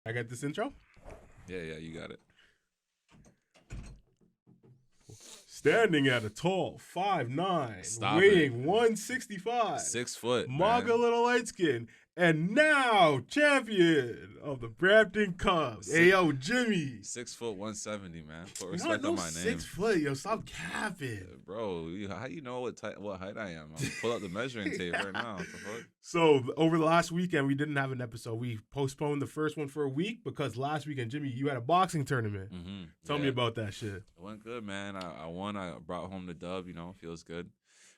I got this intro? Yeah, you got it. Standing at a tall 5'9", Stop weighing 165. 6 foot, MAGA man. little light skin. And now champion of the Brampton Cubs. Hey, yo, Jimmy. 6 foot 170, man. Put You're respect not on no my 6 name. foot, yo. Stop capping. Bro, how you know what height I am? I'll pull out the measuring tape right now. What the fuck? So, over the last weekend, we didn't have an episode. We postponed the first one for a week because last weekend, Jimmy, you had a boxing tournament. Mm-hmm. Tell me about that shit. It went good, man. I won. I brought home the dub. You know, feels good.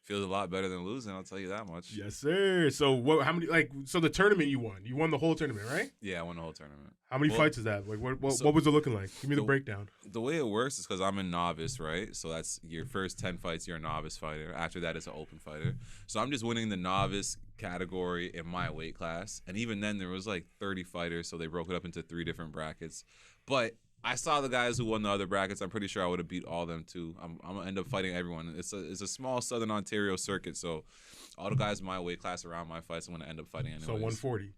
Feels a lot better than losing. I'll tell you that much. Yes, sir. So, how many? So the tournament you won. You won the whole tournament, right? Yeah, I won the whole tournament. How many fights is that? Like, what was it looking like? Give me the breakdown. The way it works is because I'm a novice, right? So that's your first 10 fights, you're a novice fighter. After that, it's an open fighter. So I'm just winning the novice category in my weight class. And even then, there was like 30 fighters, so they broke it up into 3 different brackets. But I saw the guys who won the other brackets. I'm pretty sure I would have beat all of them too. I'm gonna end up fighting everyone. It's a small Southern Ontario circuit, so all the guys in my weight class around my fights, I'm gonna end up fighting anyways. So 140.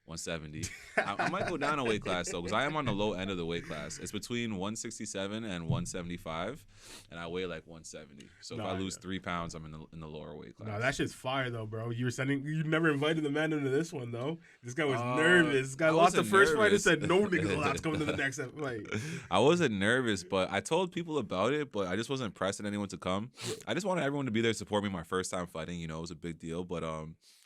170. I might go down a weight class though, because I am on the low end of the weight class. It's between 167 and 175, and I weigh like 170. So if I lose 3 pounds, I'm in the lower weight class. No, that shit's fire though, bro. You never invited the man into this one though. This guy was nervous. This guy lost the first fight and said no niggas allowed to come into the next fight. I wasn't nervous, but I told people about it, but I just wasn't pressing anyone to come. I just wanted everyone to be there to support me my first time fighting. You know, it was a big deal, but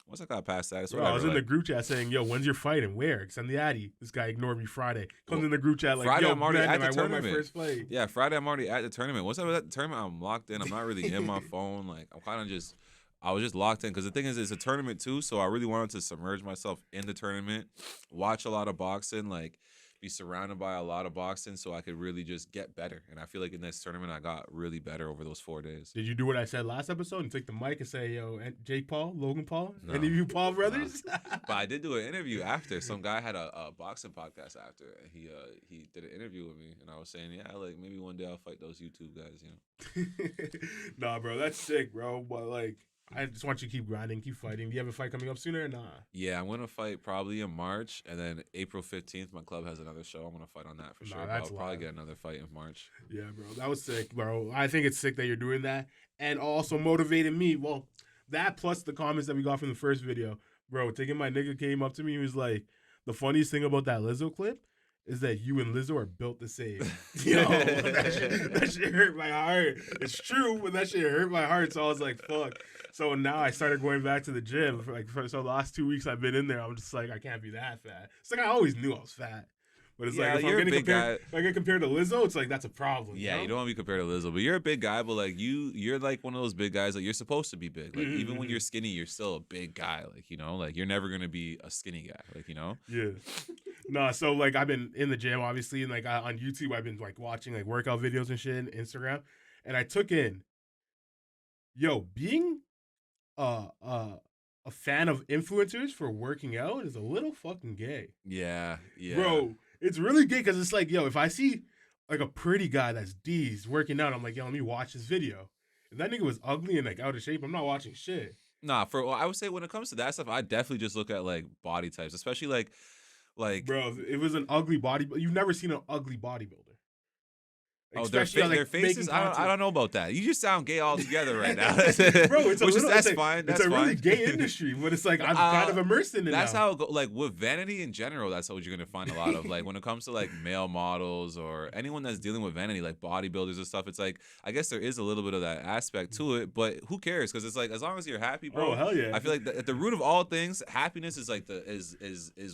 once I got past that, I was in the group chat saying, "Yo, when's your fight and where? Send the addy." This guy ignored me Friday. Comes in the group chat like, Friday, "Yo, I'm already at the I won my tournament. first fight." Yeah, Friday I'm already at the tournament. Once I was at the tournament, I'm locked in. I'm not really in my phone. Like I was just locked in because the thing is, it's a tournament too. So I really wanted to submerge myself in the tournament, watch a lot of boxing, like be surrounded by a lot of boxing, so I could really just get better. And I feel like in this tournament, I got really better over those 4 days. Did you do what I said last episode and take the mic and say, "Yo, Jake Paul, Logan Paul, any of you Paul brothers?" But I did do an interview after. Some guy had a boxing podcast after, and he did an interview with me, and I was saying, yeah, like maybe one day I'll fight those YouTube guys, you know. Nah, bro, that's sick, bro. But like, I just want you to keep grinding, keep fighting. Do you have a fight coming up sooner or nah? Yeah, I'm gonna fight probably in March, and then April 15th, my club has another show. I'm gonna fight on that for sure. I'll probably get another fight in March. Yeah, bro, that was sick, bro. I think it's sick that you're doing that, and also motivated me. Well, that plus the comments that we got from the first video, bro. Thinking my nigga came up to me, he was like, "The funniest thing about that Lizzo clip is that you and Lizzo are built the same." Yo, that shit hurt my heart. It's true, but that shit hurt my heart. So I was like, fuck. So now I started going back to the gym. So the last 2 weeks I've been in there, I'm just like, I can't be that fat. It's like I always knew I was fat. But it's like, if I get compared to Lizzo, it's like, that's a problem. Yeah, you don't want to be compared to Lizzo. But you're a big guy, but like you're like one of those big guys. Like you're supposed to be big. Like even when you're skinny, you're still a big guy. Like, you know, like you're never going to be a skinny guy. Like, you know? Yeah. No, so like I've been in the gym, obviously. And like on YouTube, I've been like watching like workout videos and shit and Instagram. And I took in, being a fan of influencers for working out is a little fucking gay. Yeah. Bro, it's really gay because it's like, if I see like a pretty guy that's D's working out, I'm like, let me watch this video. If that nigga was ugly and like out of shape, I'm not watching shit. Nah, I would say when it comes to that stuff, I definitely just look at like body types, especially like bro, it was an ugly body. You've never seen an ugly bodybuilder. Their faces. I don't know about that. You just sound gay altogether right now. Bro, that's fine. It's a really gay industry, but it's like I'm kind of immersed in it. That's now. how it goes. Like with vanity in general, that's what you're gonna find a lot of. Like when it comes to like male models or anyone that's dealing with vanity, like bodybuilders and stuff. It's like I guess there is a little bit of that aspect to it, but who cares? Because it's like as long as you're happy, bro. Oh hell yeah! I feel like at the root of all things, happiness is like is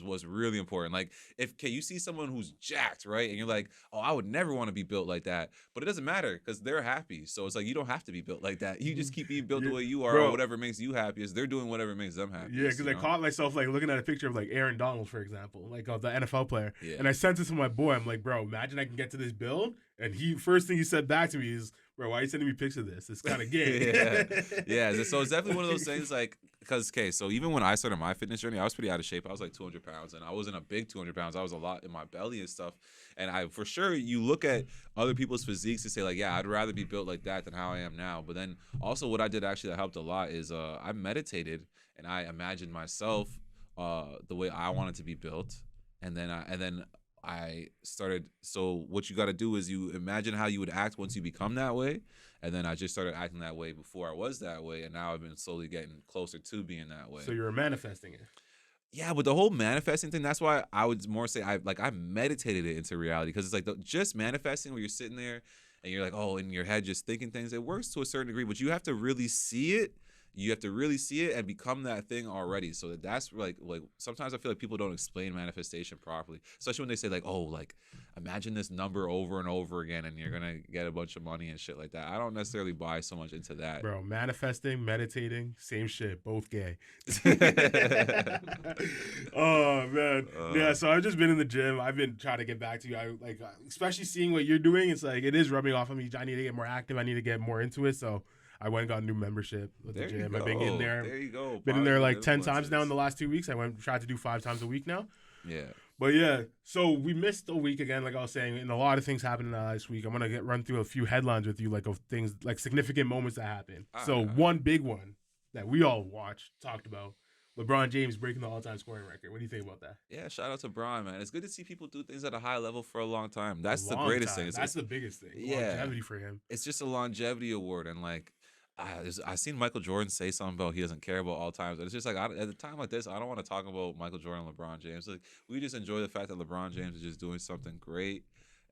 what's really important. Like you see someone who's jacked, right, and you're like, oh, I would never want to be built like that, but it doesn't matter because they're happy. So it's like you don't have to be built like that. You just keep being built the way you are, or whatever makes you happiest. They're doing whatever makes them happy. Yeah, because I caught myself like looking at a picture of like Aaron Donald, for example, like of the NFL player, and I sent it to my boy. I'm like, bro, imagine I can get to this build, and first thing he said back to me is, bro, why are you sending me pictures of this? It's kind of gay. yeah. So it's definitely one of those things like, because, so even when I started my fitness journey, I was pretty out of shape. I was like 200 pounds, and I wasn't a big 200 pounds. I was a lot in my belly and stuff. And for sure, you look at other people's physiques and say like, yeah, I'd rather be built like that than how I am now. But then also what I did actually that helped a lot is I meditated and I imagined myself the way I wanted to be built. and then I started. So what you got to do is you imagine how you would act once you become that way, and then I just started acting that way before I was that way, and now I've been slowly getting closer to being that way. So you're manifesting it. Yeah, but the whole manifesting thing, that's why I would more say I meditated it into reality, because it's like just manifesting where you're sitting there and you're like, oh, in your head just thinking things. It works to a certain degree, but you have to really see it. You have to really see it and become that thing already. So that's like sometimes I feel like people don't explain manifestation properly, especially when they say like, oh, like imagine this number over and over again and you're gonna get a bunch of money and shit like that. I don't necessarily buy so much into that. Bro, manifesting, meditating, same shit, both gay. Oh man, yeah. So I've just been in the gym. I've been trying to get back to you. I like, especially seeing what you're doing. It's like it is rubbing off on me. I need to get more active. I need to get more into it. So I went and got a new membership with the gym. I've been in there. There you go. Been in there like 10 times now in the last 2 weeks. I tried to do 5 times a week now. Yeah. But yeah, so we missed a week again, like I was saying, and a lot of things happened in the last week. I'm gonna run through a few headlines with you, like of things, like significant moments that happened. So one big one that we all watched, talked about, LeBron James breaking the all-time scoring record. What do you think about that? Yeah, shout out to Bron, man. It's good to see people do things at a high level for a long time. That's the greatest thing. That's the biggest thing. Yeah, longevity for him. It's just a longevity award, and like. I seen Michael Jordan say something about he doesn't care about all times. And it's just like at a time like this, I don't want to talk about Michael Jordan and LeBron James. Like we just enjoy the fact that LeBron James is just doing something great,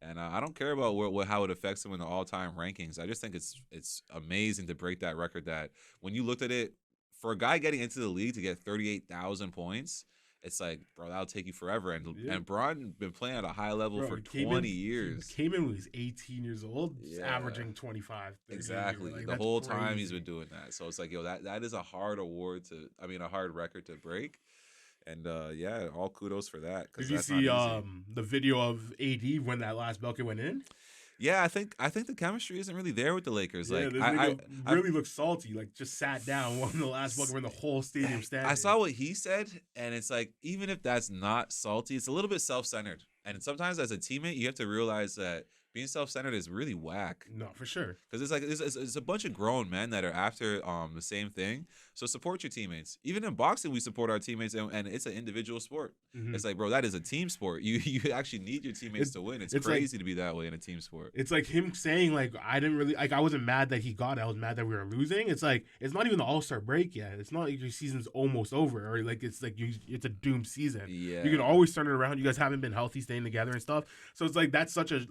and I don't care about how it affects him in the all-time rankings. I just think it's amazing to break that record. That when you looked at it, for a guy getting into the league to get 38,000 points. It's like, bro, that'll take you forever. And Bron been playing at a high level for 20 years. He came in when he was 18 years old, averaging 25. Exactly. Like, the whole time he's been doing that. So it's like, yo, that is a hard a hard record to break. And yeah, all kudos for that. Did you see the video of AD when that last bucket went in? Yeah, I think the chemistry isn't really there with the Lakers. Yeah, like I really looked salty. Like just sat down, won the last bucket when the whole stadium standing. I saw what he said, and it's like even if that's not salty, it's a little bit self-centered. And sometimes as a teammate, you have to realize that being self-centered is really whack. No, for sure. Because it's like it's a bunch of grown men that are after the same thing. So support your teammates. Even in boxing, we support our teammates, and it's an individual sport. Mm-hmm. It's like, bro, that is a team sport. You actually need your teammates to win. It's crazy to be that way in a team sport. It's like him saying, like, I wasn't mad that he got it. I was mad that we were losing. It's like, it's not even the All-Star break yet. It's not like your season's almost over, or like it's a doomed season. Yeah. You can always turn it around. You guys haven't been healthy, staying together and stuff. So it's like, that's such a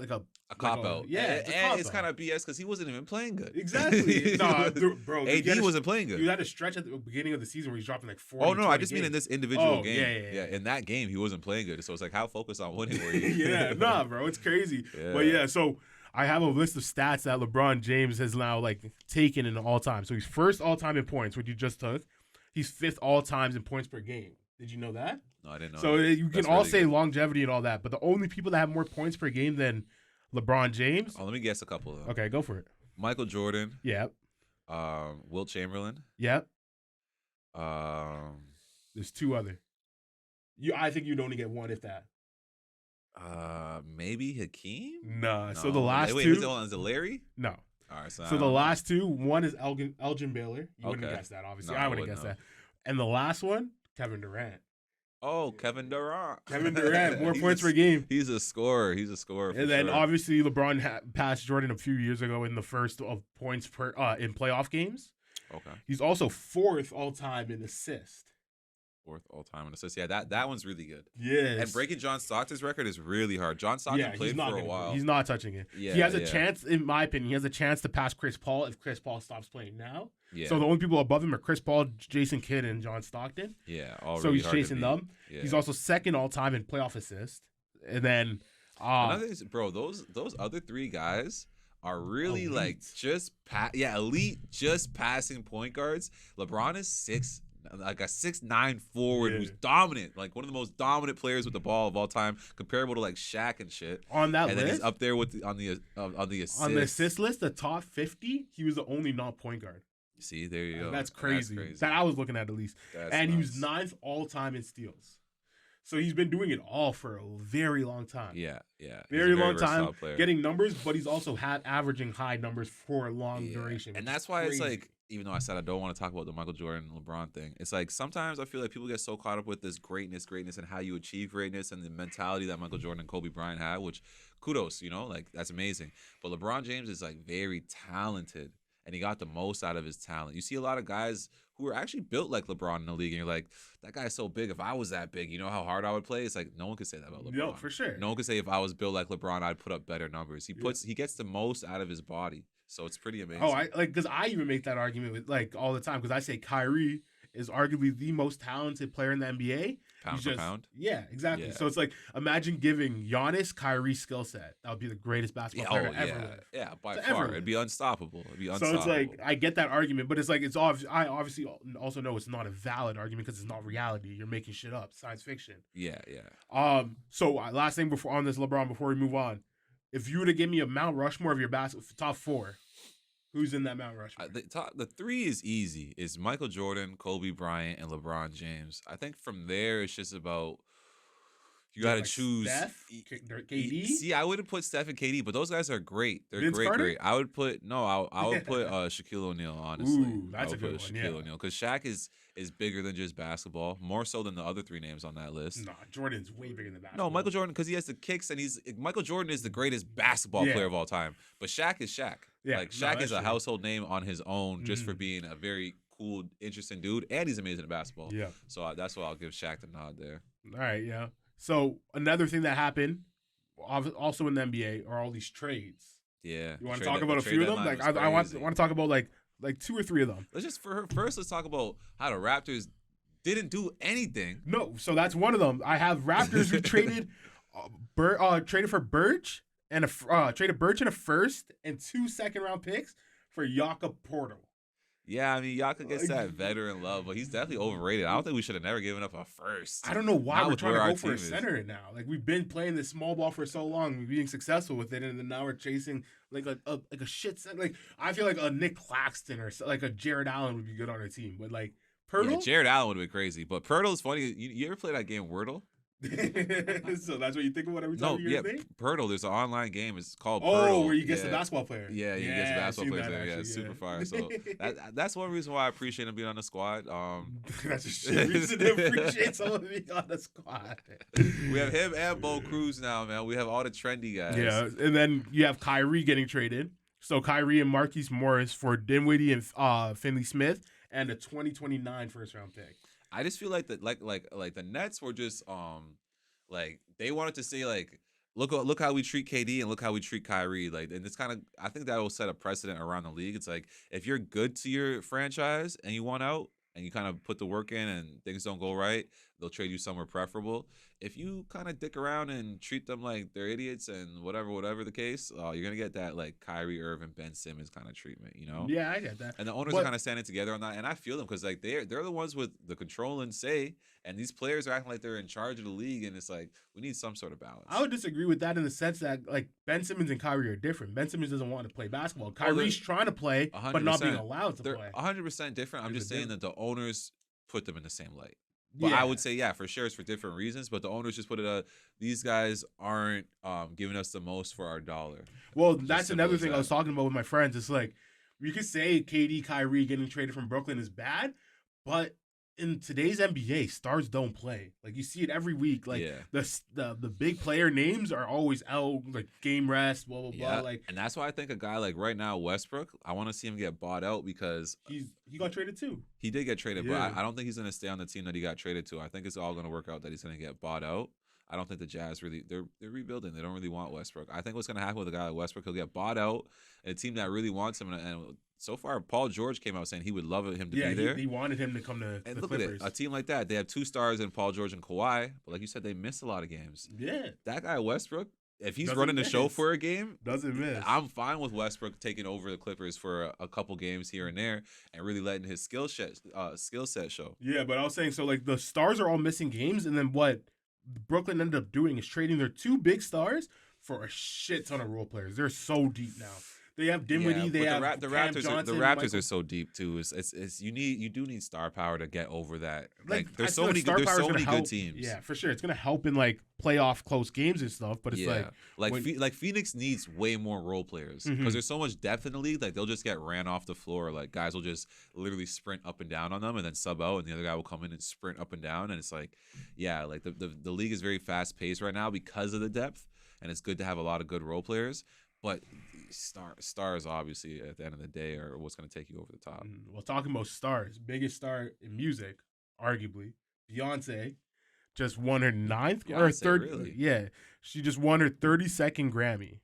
cop-out. Yeah, and it's kind of BS because he wasn't even playing good. Exactly. No, bro. AD wasn't playing good. You had a stretch at the beginning of the season where he's dropping like 40. Oh no, I just mean in this individual game. Yeah. In that game, he wasn't playing good. So it's like, how focused on winning were you? Yeah, nah, bro, it's crazy. Yeah. But yeah, so I have a list of stats that LeBron James has now like taken in all time. So he's first all time in points, which you just took. He's fifth all times in points per game. Did you know that? No, I didn't know. So that. You can all say longevity and all that, but the only people that have more points per game than LeBron James. Oh, let me guess a couple of them. Okay, go for it. Michael Jordan. Yep. Wilt Chamberlain. Yep. There's two other. I think you'd only get one if that. Maybe Hakeem? Nah. No. So the last two. Is it Larry? No. All right. So the last two, one is Elgin Baylor. You wouldn't guess that, obviously. No, I wouldn't guess that. And the last one, Kevin Durant. Oh, Kevin Durant. Kevin Durant, more points per game. He's a scorer. And then obviously LeBron passed Jordan a few years ago in the first of points per in playoff games. Okay. He's also fourth all time in assists. Fourth all time in assists. Yeah, that one's really good. Yeah. And breaking John Stockton's record is really hard. John Stockton played for a while. He's not touching it. Yeah, he has a chance, in my opinion, he has a chance to pass Chris Paul if Chris Paul stops playing now. Yeah. So the only people above him are Chris Paul, Jason Kidd, and John Stockton. Yeah. So he's chasing them. Yeah. He's also second all time in playoff assists. And then another thing is, bro, those other three guys are really elite. Like elite, just passing point guards. LeBron is like a 6'9" forward who's dominant, like one of the most dominant players with the ball of all time, comparable to like Shaq and shit. On that list, and then he's up there with on the assist. On the assist list, the top 50, he was the only not point guard. See, there you go. That's crazy. That I was looking at least. He was 9th all time in steals. So he's been doing it all for a very long time. Yeah. Very long time, getting numbers, but he's also averaging high numbers for a long duration. And that's why it's like, even though I said I don't want to talk about the Michael Jordan and LeBron thing, it's like sometimes I feel like people get so caught up with this greatness, and how you achieve greatness and the mentality that Michael Jordan and Kobe Bryant had, which kudos, like that's amazing. But LeBron James is like very talented and he got the most out of his talent. You see a lot of guys who are actually built like LeBron in the league and you're like, that guy's so big. If I was that big, you know how hard I would play? It's like no one could say that about LeBron. No, for sure. No one could say if I was built like LeBron, I'd put up better numbers. He gets the most out of his body. So it's pretty amazing. Oh, because I even make that argument with like all the time because I say Kyrie is arguably the most talented player in the NBA. Pound for pound. Yeah, exactly. Yeah. So it's like imagine giving Giannis Kyrie's skill set. That would be the greatest basketball player ever live. Yeah, by far. It'd be unstoppable. So it's like I get that argument, but it's like I obviously also know it's not a valid argument because it's not reality. You're making shit up, science fiction. Yeah. So last thing before we move on, if you were to give me a Mount Rushmore of your top 4, who's in that Mount Rushmore? The 3 is easy. It's Michael Jordan, Kobe Bryant, and LeBron James. I think from there it's just about you got to choose. Steph, KD. See, I wouldn't put Steph and KD, but those guys are great. They're Vince Carter? great. I would put Shaquille O'Neal. Honestly, Ooh, that's a good one. Shaquille O'Neal because Shaq is bigger than just basketball, more so than the other 3 names on that list. Nah, Jordan's way bigger than basketball. No, Michael Jordan because he has the kicks and Michael Jordan is the greatest basketball player of all time. But Shaq is Shaq. Yeah, like Shaq is a household name on his own just for being a very cool, interesting dude, and he's amazing at basketball. Yeah, so that's why I'll give Shaq the nod there. All right, yeah. So another thing that happened, also in the NBA, are all these trades. Yeah, you want to talk about a few of them? Like I want to talk about like 2 or 3 of them. Let's talk about how the Raptors didn't do anything. No, so that's one of them. I have Raptors who traded for Birch and traded Birch in a first and 2 second-round picks for Jakob Poeltl. Yeah, I mean, Jakob gets that veteran love, but he's definitely overrated. I don't think we should have never given up a first. I don't know why we're trying to go for a center now. Like, we've been playing this small ball for so long, being successful with it, and then now we're chasing like a shit center. Like, I feel like a Nick Claxton or like a Jared Allen would be good on our team, but like Poeltl? Yeah, Jared Allen would have been crazy, but Poeltl is funny. You ever play that game Wordle? So that's what you think about every time you think? Poeltl. There's an online game. It's called Poeltl. Where you get the basketball player. Yeah, you get the basketball player. Yeah, it's super fire. So that's one reason why I appreciate him being on the squad. That's a shit reason to appreciate someone being on the squad. We have him and Bo Cruz now, man. We have all the trendy guys. Yeah, and then you have Kyrie getting traded. So Kyrie and Marquise Morris for Dinwiddie and Finley Smith and a 2029 first-round pick. I just feel like that, like the Nets were just like they wanted to say like, look how we treat KD and look how we treat Kyrie. Like, and it's kind of, I think that will set a precedent around the league. It's like if you're good to your franchise and you want out and you kind of put the work in and things don't go right, they'll trade you somewhere preferable. If you kind of dick around and treat them like they're idiots and whatever the case, you're gonna get that like Kyrie Irving, Ben Simmons kind of treatment, you know? Yeah, I get that. And the owners are kind of standing together on that, and I feel them because like they're the ones with the control and say, and these players are acting like they're in charge of the league, and it's like we need some sort of balance. I would disagree with that in the sense that like Ben Simmons and Kyrie are different. Ben Simmons doesn't want to play basketball. Kyrie's trying to play, 100%. but not being allowed to they're play. 100% different. I'm just saying that the owners put them in the same light. But I would say, yeah, for sure it's for different reasons. But the owners just put it these guys aren't giving us the most for our dollar. Well, that's another thing I was talking about with my friends. It's like, you could say KD, Kyrie getting traded from Brooklyn is bad, but in today's NBA, stars don't play. Like, you see it every week. Like, the big player names are always out, like game rest, blah, blah, blah. Like, and that's why I think a guy like right now, Westbrook, I want to see him get bought out because he got traded too. He did get traded, but I don't think he's going to stay on the team that he got traded to. I think it's all going to work out that he's going to get bought out. I don't think the Jazz really, they're rebuilding. They don't really want Westbrook. I think what's going to happen with a guy like Westbrook, he'll get bought out, and a team that really wants him, and so far, Paul George came out saying he would love him to be there. He wanted him to come to the look Clippers. At it, a team like that, they have 2 stars in Paul George and Kawhi, but like you said, they miss a lot of games. Yeah. That guy Westbrook, if he's running the show for a game, doesn't miss. I'm fine with Westbrook taking over the Clippers for a couple games here and there and really letting his skill set show. Yeah, but I was saying, so like the stars are all missing games, and then what Brooklyn ended up doing is trading their 2 big stars for a shit ton of role players. They're so deep now. They have Dinwiddie. They have the Cam Raptors. Johnson, The Raptors Michael. are so deep too. It's you do need star power to get over that. Like there's I so feel many star there's power's so gonna many help. good teams. Yeah, for sure. It's gonna help in like playoff close games and stuff. But it's like Phoenix needs way more role players because there's so much depth in the league. Like they'll just get ran off the floor. Like guys will just literally sprint up and down on them and then sub out, and the other guy will come in and sprint up and down. And it's like, yeah, like the league is very fast paced right now because of the depth, and it's good to have a lot of good role players. But stars obviously at the end of the day are what's going to take you over the top. Well, talking about stars, biggest star in music, arguably, Beyonce, just won her 9th or 3rd. Really? Yeah, she just won her 32nd Grammy,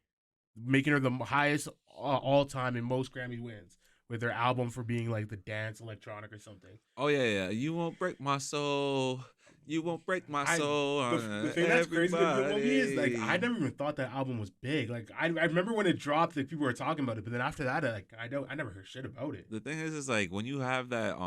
making her the highest all time in most Grammy wins with her album for being like the dance electronic or something. Oh yeah. You won't break my soul. You won't break my soul. The thing that's crazy about me is like I never even thought that album was big. Like I remember when it dropped, like people were talking about it, but then after that, like I never heard shit about it. The thing is like when you have that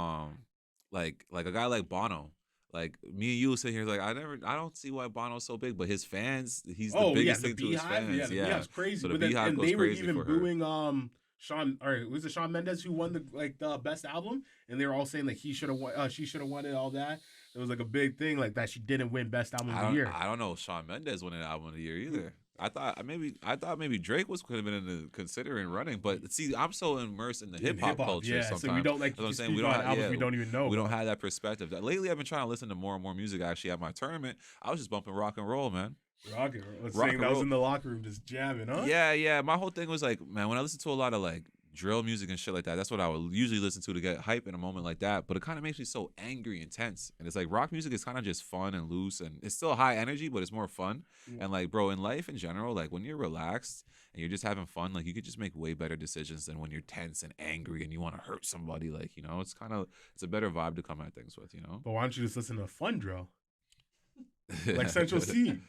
like a guy like Bono, like me and you sit here like I don't see why Bono's so big, but his fans, he's the biggest thing to his fans. Yeah, it's crazy. So but then, they were even booing was it Shawn Mendes who won the best album, and they were all saying like he should have won, she should have won it, all that. It was like a big thing like that she didn't win best album of the year. I don't know if Shawn Mendes won an album of the year either. I thought maybe Drake could have been considering running, but see, I'm so immersed in the hip hop culture. Yeah, sometimes. so we don't like. That's what I'm saying. We don't even know. We don't have that perspective. Lately, I've been trying to listen to more and more music. Actually, at my tournament, I was just bumping rock and roll, man. Rock and roll. I was in the locker room just jamming, huh? Yeah. My whole thing was like, man, when I listen to a lot of like drill music and shit like that, that's what I would usually listen to get hype in a moment like that. But it kind of makes me so angry and tense. And it's like rock music is kind of just fun and loose, and it's still high energy, but it's more fun. Yeah. And like, bro, in life in general, like when you're relaxed and you're just having fun, like you could just make way better decisions than when you're tense and angry and you want to hurt somebody. Like, you know, it's a better vibe to come at things with, you know. But why don't you just listen to a fun drill? Like Central C.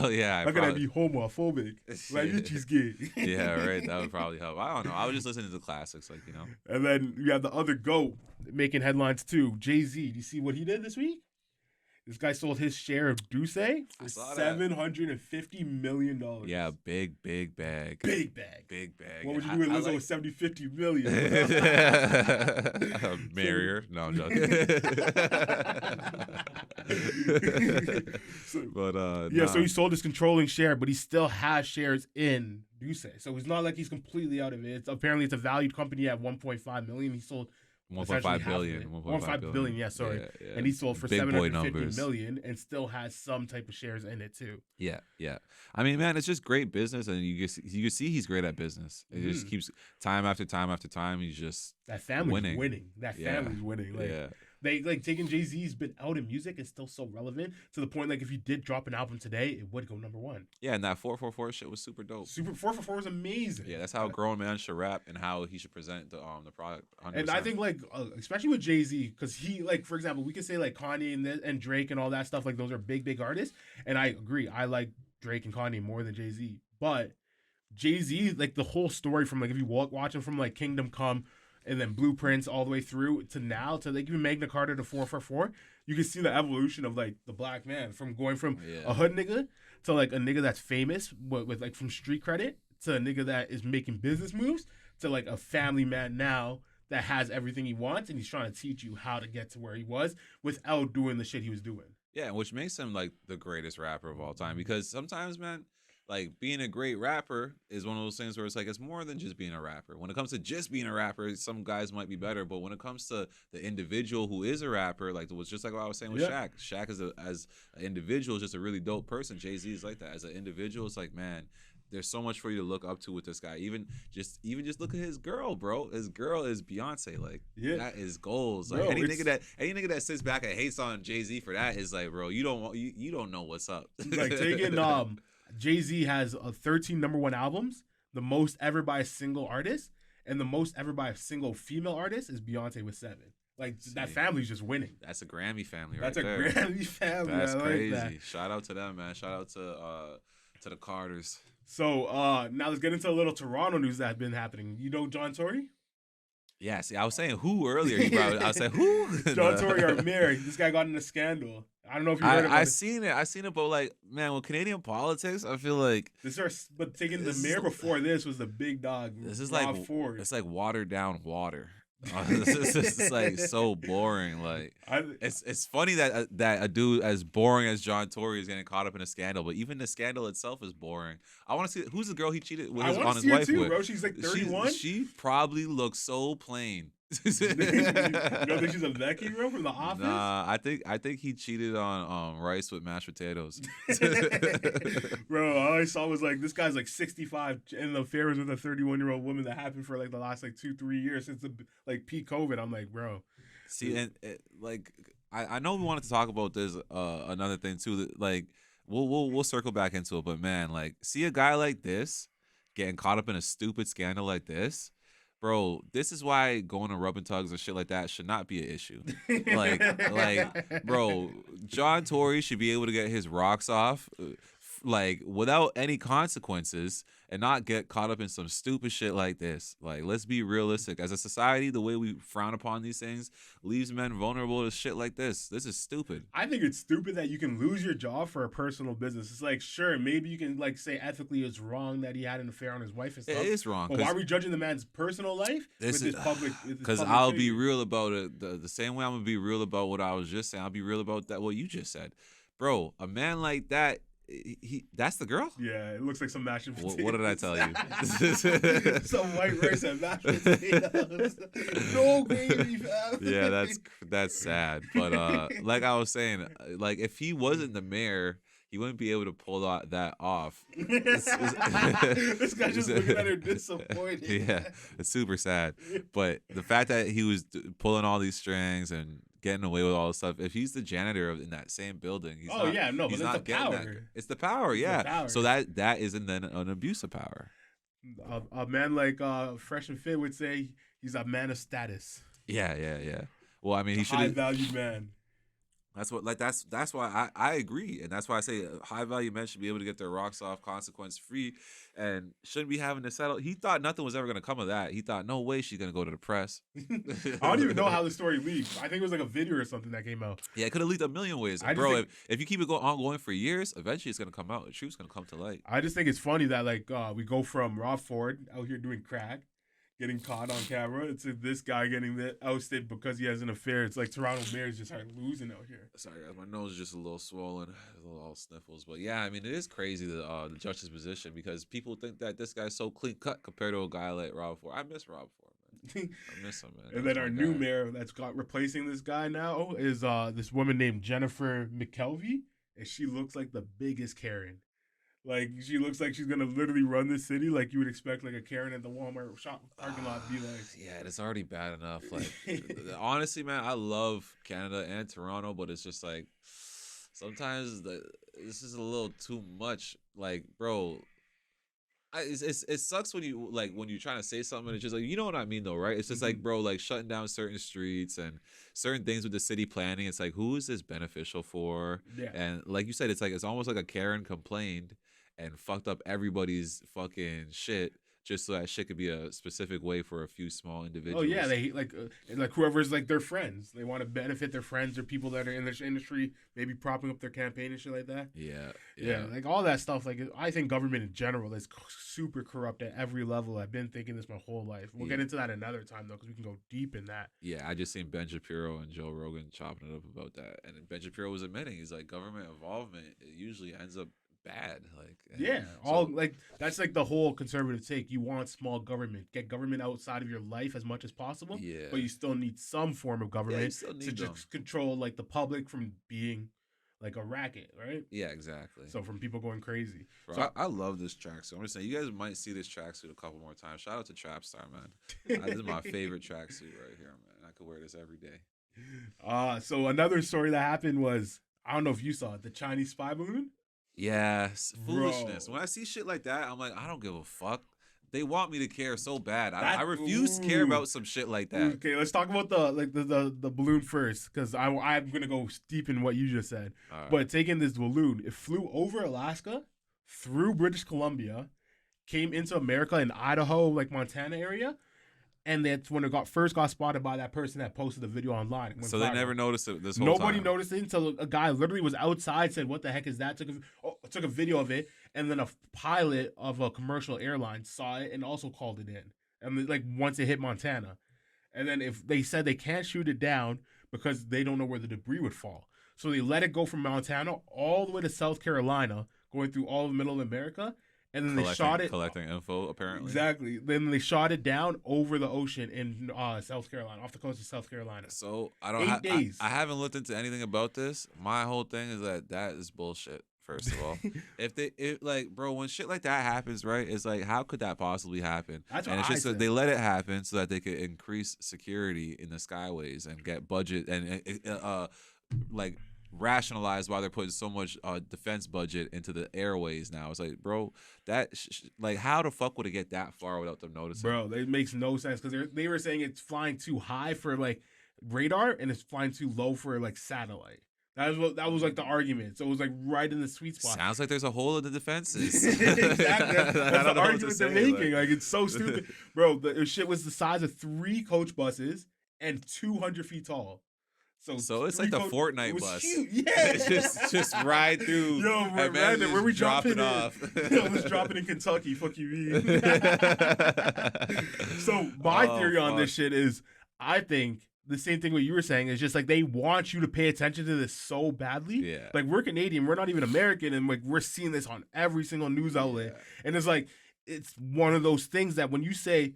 Oh yeah, how can I be homophobic? Like you cheese gay. Yeah, right. That would probably help. I don't know. I was just listening to the classics, like, you know. And then you have the other GOAT making headlines too, Jay Z. Do you see what he did this week? This guy sold his share of Duce for $750 million. Yeah, big bag. Big bag. What would you do with Lizzo with 50 million? Marrier. No, I'm joking. So he sold his controlling share, but he still has shares in Duce. So it's not like he's completely out of it. Apparently it's a valued company at $1.5 million. He sold 1.5 billion. 1.5 billion, yeah, sorry. Yeah. And he sold for $750 million and still has some type of shares in it too. Yeah. I mean, man, it's just great business, and you can see he's great at business. It just keeps time after time after time. He's just that family's winning. That family's winning. They like taking Jay Z's been out in music is still so relevant to the point like if you did drop an album today, it would go number one. Yeah, and that 444 shit was super dope. 444 was amazing. Yeah, that's how a grown man should rap and how he should present the product. 100%. And I think like especially with Jay Z, because he like for example, we could say like Kanye and Drake and all that stuff. Like those are big artists, and I agree. I like Drake and Kanye more than Jay Z, but Jay Z like the whole story from like if you watch him from like Kingdom Come. And then Blueprints all the way through to now to like even Magna Carta to 444, you can see the evolution of like the black man from going from a hood nigga to like a nigga that's famous with like from street credit to a nigga that is making business moves to like a family man now that has everything he wants and he's trying to teach you how to get to where he was without doing the shit he was doing. Yeah, which makes him like the greatest rapper of all time because sometimes, man, like being a great rapper is one of those things where it's like it's more than just being a rapper. When it comes to just being a rapper, some guys might be better, but when it comes to the individual who is a rapper, like it was just like what I was saying with Shaq. Shaq as an individual is just a really dope person. Jay Z is like that as an individual. It's like, man, there's so much for you to look up to with this guy. Even just look at his girl, bro. His girl is Beyonce. Like that is goals. Like any nigga that sits back and hates on Jay Z for that is like, bro, you don't know what's up. Like taking Jay Z has 13 number one albums, the most ever by a single artist, and the most ever by a single female artist is Beyonce with 7. Like that family's just winning. That's a Grammy family, right there. That's a Grammy family. That's crazy. That. Shout out to them, man. Shout out to the Carters. So now let's get into a little Toronto news that's been happening. You know John Tory? Yeah, see, I was saying who earlier. You brought I was saying who? John Tory, our mayor. This guy got in a scandal. I don't know if you heard about I it. seen it. I seen it, but like, man, with Canadian politics, I feel like But taking the this mayor is- before this was the big dog. this is Rob like Ford. it's like watered down water. This is like so boring. Like it's funny that that a dude as boring as John Tory is getting caught up in a scandal, but even the scandal itself is boring. I want to see who's the girl he cheated with on his wife with. Bro. She's like 31. She probably looks so plain. You don't think she's a Becky, bro, from The Office? Nah, I think he cheated on rice with mashed potatoes. Bro, all I saw was like this guy's like 65 and the affair was with a 31-year-old woman that happened for like the last like 2-3 years since the like peak COVID. I'm like, bro. See, and like I know we wanted to talk about this another thing too. That, like we'll circle back into it, but man, like see a guy like this getting caught up in a stupid scandal like this. Bro, this is why going to rub and tugs and shit like that should not be an issue. Bro, John Tory should be able to get his rocks off, like, without any consequences and not get caught up in some stupid shit like this. Like, let's be realistic. As a society, the way we frown upon these things leaves men vulnerable to shit like this. This is stupid. I think it's stupid that you can lose your job for a personal business. It's like, sure, maybe you can like say ethically it's wrong that he had an affair on his wife and stuff. It is wrong. But why are we judging the man's personal life with his public? Because I'll be real about it. The same way I'm gonna be real about what I was just saying. I'll be real about that. What you just said, bro. A man like that. That's the girl? Yeah, it looks like some mashed potatoes. What did I tell you? Some white rice and mashed potatoes. No gravy, fam. Yeah, that's sad. But like I was saying, like if he wasn't the mayor, he wouldn't be able to pull that off. This guy just looking at her disappointed. Yeah, it's super sad. But the fact that he was pulling all these strings and getting away with all this stuff. If he's the janitor in that same building, he's but it's the power. It's the power, yeah. The power. So that isn't then an abuse of power. A man like Fresh and Fit would say he's a man of status. Yeah. Well, I mean, he should high value man. That's why I agree, and that's why I say high value men should be able to get their rocks off consequence free, and shouldn't be having to settle. He thought nothing was ever gonna come of that. He thought no way she's gonna go to the press. I don't even know how the story leaked. I think it was like a video or something that came out. Yeah, it could have leaked a million ways, bro. If you keep it ongoing for years, eventually it's gonna come out. The truth's gonna come to light. I just think it's funny that like we go from Rob Ford out here doing crack, getting caught on camera. It's this guy getting ousted because he has an affair. It's like Toronto Mayor's just started losing out here. Sorry, guys, my nose is just a little swollen, a little all sniffles. But yeah, I mean, it is crazy the judge's position because people think that this guy's so clean cut compared to a guy like Rob Ford. I miss Rob Ford, man. I miss him, man. And then our new mayor that's got replacing this guy now is this woman named Jennifer McKelvey, and she looks like the biggest Karen. Like, she looks like she's going to literally run the city like you would expect, like, a Karen at the Walmart shop parking lot be like. Yeah, it's already bad enough. Like, honestly, man, I love Canada and Toronto, but it's just, like, sometimes this is a little too much. Like, bro, it sucks when you're trying to say something and it's just like, you know what I mean, though, right? It's just like, bro, like, shutting down certain streets and certain things with the city planning. It's like, who is this beneficial for? Yeah. And like you said, it's almost like a Karen complained and fucked up everybody's fucking shit just so that shit could be a specific way for a few small individuals. Oh yeah, they like whoever's like their friends. They want to benefit their friends or people that are in this industry, maybe propping up their campaign and shit like that. Yeah, like all that stuff. Like I think government in general is super corrupt at every level. I've been thinking this my whole life. We'll get into that another time though, because we can go deep in that. Yeah, I just seen Ben Shapiro and Joe Rogan chopping it up about that, and Ben Shapiro was admitting he's like government involvement it usually ends up bad. Like that's like the whole conservative take. You want small government, get government outside of your life as much as possible. Yeah, but you still need some form of government to just just control like the public from being like a racket, right? Yeah, exactly. So from people going crazy. Bro, so I love this tracksuit. I'm just saying, you guys might see this tracksuit a couple more times. Shout out to Trapstar, man. This is my favorite tracksuit right here, man. I could wear this every day. So another story that happened was, I don't know if you saw it, the Chinese spy balloon. Yes, foolishness. Bro. When I see shit like that, I'm like, I don't give a fuck. They want me to care so bad. I refuse to care about some shit like that. Okay, let's talk about the balloon first, because I'm gonna go deep in what you just said. Right. But taking this balloon, it flew over Alaska, through British Columbia, came into America in Idaho, like Montana area, And that's when it first got spotted by that person that posted the video online. It went So they viral. never noticed it this whole Nobody time. noticed it until a guy literally was outside, said, "What the heck is that?" Took a video of it, and then a pilot of a commercial airline saw it and also called it in. And like once it hit Montana, and then if they said they can't shoot it down because they don't know where the debris would fall, so they let it go from Montana all the way to South Carolina, going through all of Middle America. And then they shot it. Collecting info, apparently. Exactly. Then they shot it down over the ocean in South Carolina, off the coast of South Carolina. So I don't. 8 days. I haven't looked into anything about this. My whole thing is that is bullshit. First of all, bro, when shit like that happens, right? It's like, how could that possibly happen? That's what and it's I just said. They let it happen so that they could increase security in the skyways and get budget and like rationalize why they're putting so much defense budget into the airways now. It's like, bro, that like, how the fuck would it get that far without them noticing? Bro, it makes no sense because they were saying it's flying too high for like radar and it's flying too low for like satellite. That was like the argument. So it was like right in the sweet spot. Sounds like there's a hole in the defenses. Exactly. That's the argument they're making. Like, it's so stupid. Bro, the shit was the size of 3 coach buses and 200 feet tall. So it's like the Fortnite bus. Huge. Yeah. just ride through. Yo, where we dropping off? Yo, was dropping in Kentucky. Fuck you, mean. So my theory on this shit is, I think the same thing what you were saying is just like they want you to pay attention to this so badly. Yeah. Like, we're Canadian, we're not even American, and like we're seeing this on every single news outlet. Yeah. And it's like, it's one of those things that when you say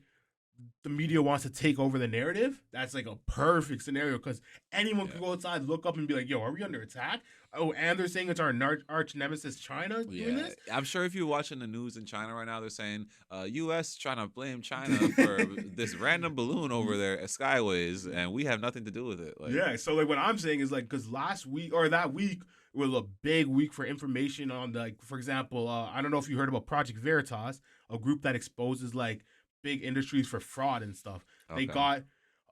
the media wants to take over the narrative, that's like a perfect scenario because anyone can go outside, look up and be like, yo, are we under attack? Oh, and they're saying it's our arch nemesis China doing this? I'm sure if you're watching the news in China right now, they're saying U.S. trying to blame China for this random balloon over there at Skyways, and we have nothing to do with it. Like, yeah, so like what I'm saying is like, because last week or that week was a big week for information on the, like, for example, I don't know if you heard about Project Veritas, a group that exposes like big industries for fraud and stuff. Okay. They got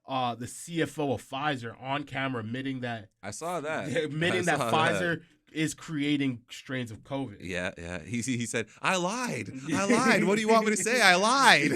the CFO of Pfizer on camera admitting that. I saw that. Admitting that Pfizer is creating strains of COVID. Yeah. He said, I lied. What do you want me to say? I lied.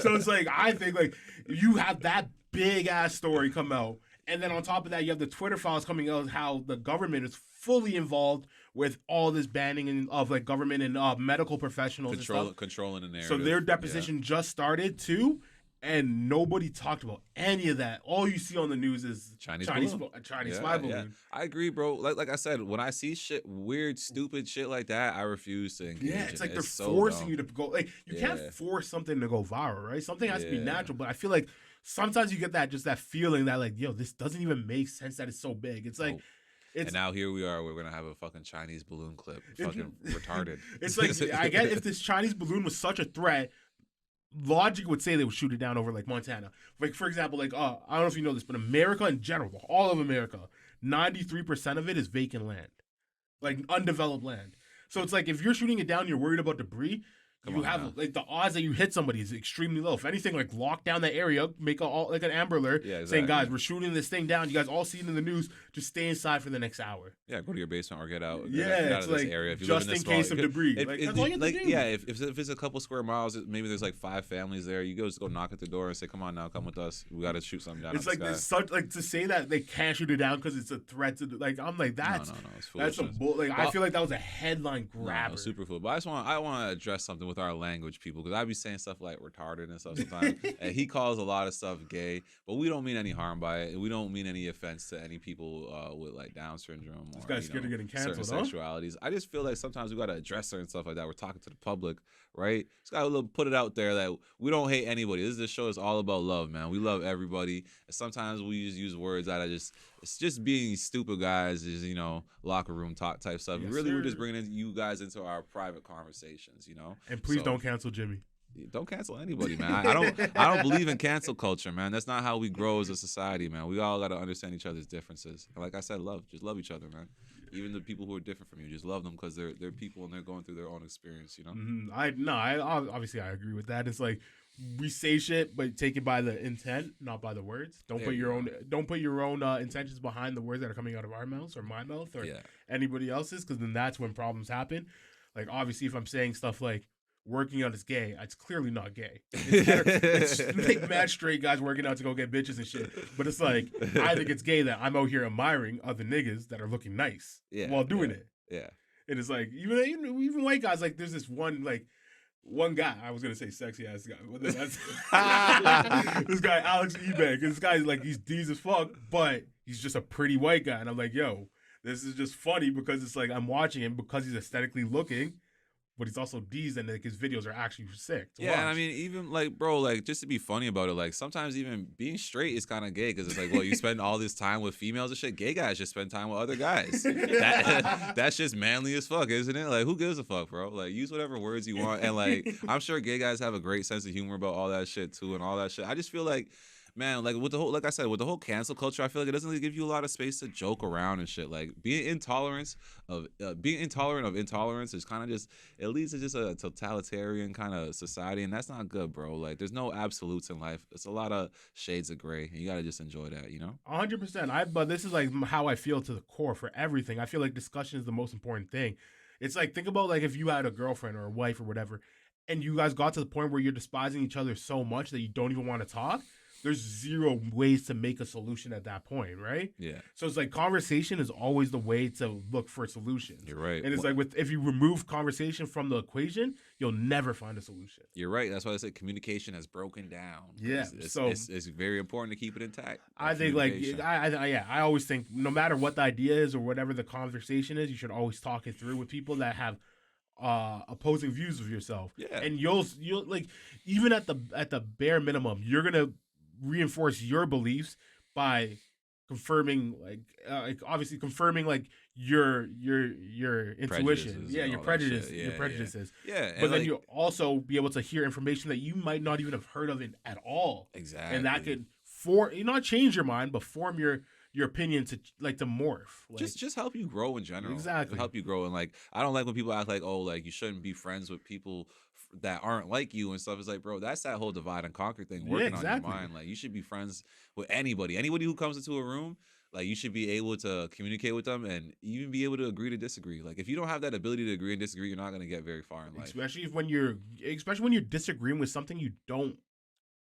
So it's like, I think like you have that big ass story come out. And then on top of that, you have the Twitter files coming out how the government is fully involved with all this banning of like government and medical professionals controlling the narrative. So their deposition just started too, and nobody talked about any of that. All you see on the news is Chinese spy balloon. Yeah. I agree, bro. Like I said, when I see shit, weird, stupid shit like that, I refuse to engage. Yeah, it's like they're so forcing dumb. You to go. Like, you can't force something to go viral, right? Something has to be natural. But I feel like sometimes you get that feeling that like, yo, this doesn't even make sense that it's so big. It's like. And now here we are. We're gonna have a fucking Chinese balloon clip. Fucking retarded. It's like, I get if this Chinese balloon was such a threat, logic would say they would shoot it down over like Montana. Like, for example, like I don't know if you know this, but America in general, all of America, 93% of it is vacant land, like undeveloped land. So it's like if you're shooting it down, you're worried about debris. Like the odds that you hit somebody is extremely low. If anything, like lock down that area, make like an Amber Alert, saying, guys, we're shooting this thing down. You guys all see it in the news. Just stay inside for the next hour. Yeah, go to your basement or get out. Get out of this like area. If you just live in case of debris. That's all you have to do. Yeah, if it's a couple square miles, maybe there's like 5 families there. You just go knock at the door and say, "Come on now, come with us. We got to shoot something down." It's like there's such like to say that they can't shoot it down because it's a threat to like. I'm like that's no, it's foolishness. That's a bull. Like I feel like that was a headline grabber. No, super fool. But I want to address something with our language, people, because I be saying stuff like retarded and stuff sometimes. And he calls a lot of stuff gay, but we don't mean any harm by it. We don't mean any offense to any people with like Down syndrome or scared of getting canceled, certain sexualities. I just feel like sometimes we got to address certain stuff like that. We're talking to the public, right? Just got to put it out there that we don't hate anybody. This show is all about love, man. We love everybody. And sometimes we just use words that it's just being stupid guys, is locker room talk type stuff. Yes, really, we're just bringing you guys into our private conversations, And please don't cancel Jimmy. Don't cancel anybody, man. I don't believe in cancel culture, man. That's not how we grow as a society, man. We all got to understand each other's differences. And like I said, just love each other, man. Even the people who are different from you, just love them because they're people and they're going through their own experience, Mm-hmm. I obviously I agree with that. It's like we say shit, but take it by the intent, not by the words. Don't put your own intentions behind the words that are coming out of our mouths or my mouth or anybody else's, because then that's when problems happen. Like obviously, if I'm saying stuff like working out is gay, it's clearly not gay. It's like mad straight guys working out to go get bitches and shit. But it's like, I think it's gay that I'm out here admiring other niggas that are looking nice while doing it. Yeah. And it's like, even white guys, like, there's this one guy, I was gonna say sexy ass guy. This guy, Alex Ebank. This guy's like, he's D's as fuck, but he's just a pretty white guy. And I'm like, yo, this is just funny because it's like, I'm watching him because he's aesthetically looking, but he's also D's and like his videos are actually sick to watch. And I mean, even like, bro, like, just to be funny about it, like, sometimes even being straight is kind of gay because it's like, well, you spend all this time with females and shit. Gay guys just spend time with other guys. That's just manly as fuck, isn't it? Like, who gives a fuck, bro? Like, use whatever words you want. And like, I'm sure gay guys have a great sense of humor about all that shit too and all that shit. I just feel like, man, like with the whole, like I said, with the whole cancel culture, I feel like it doesn't really give you a lot of space to joke around and shit. Like being intolerant of intolerance is kind of just, it leads to just a totalitarian kind of society, and that's not good, bro. Like there's no absolutes in life. It's a lot of shades of gray, and you gotta just enjoy that, you know. 100%. But this is like how I feel to the core for everything. I feel like discussion is the most important thing. It's like, think about like if you had a girlfriend or a wife or whatever, and you guys got to the point where you're despising each other so much that you don't even want to talk. There's zero ways to make a solution at that point, right? Yeah. So it's like conversation is always the way to look for solutions. You're right. And it's like if you remove conversation from the equation, you'll never find a solution. You're right. That's why I said communication has broken down. Yeah. It's very important to keep it intact. I think I always think no matter what the idea is or whatever the conversation is, you should always talk it through with people that have opposing views of yourself. Yeah. And you'll like, even at the bare minimum, you're gonna reinforce your beliefs by confirming obviously confirming like your intuition, your prejudices. Yeah, but then you'll also be able to hear information that you might not even have heard of it at all. Exactly. And that could not change your mind, but form your opinion to morph. Like, just help you grow in general. Exactly. Help you grow. And like, I don't like when people act like, oh, like you shouldn't be friends with people that aren't like you and stuff. It's like, bro, that's that whole divide and conquer thing working on your mind. Like, you should be friends with anybody who comes into a room. Like, you should be able to communicate with them and even be able to agree to disagree. Like, if you don't have that ability to agree and disagree, you're not going to get very far in life. Especially when you're disagreeing with something you don't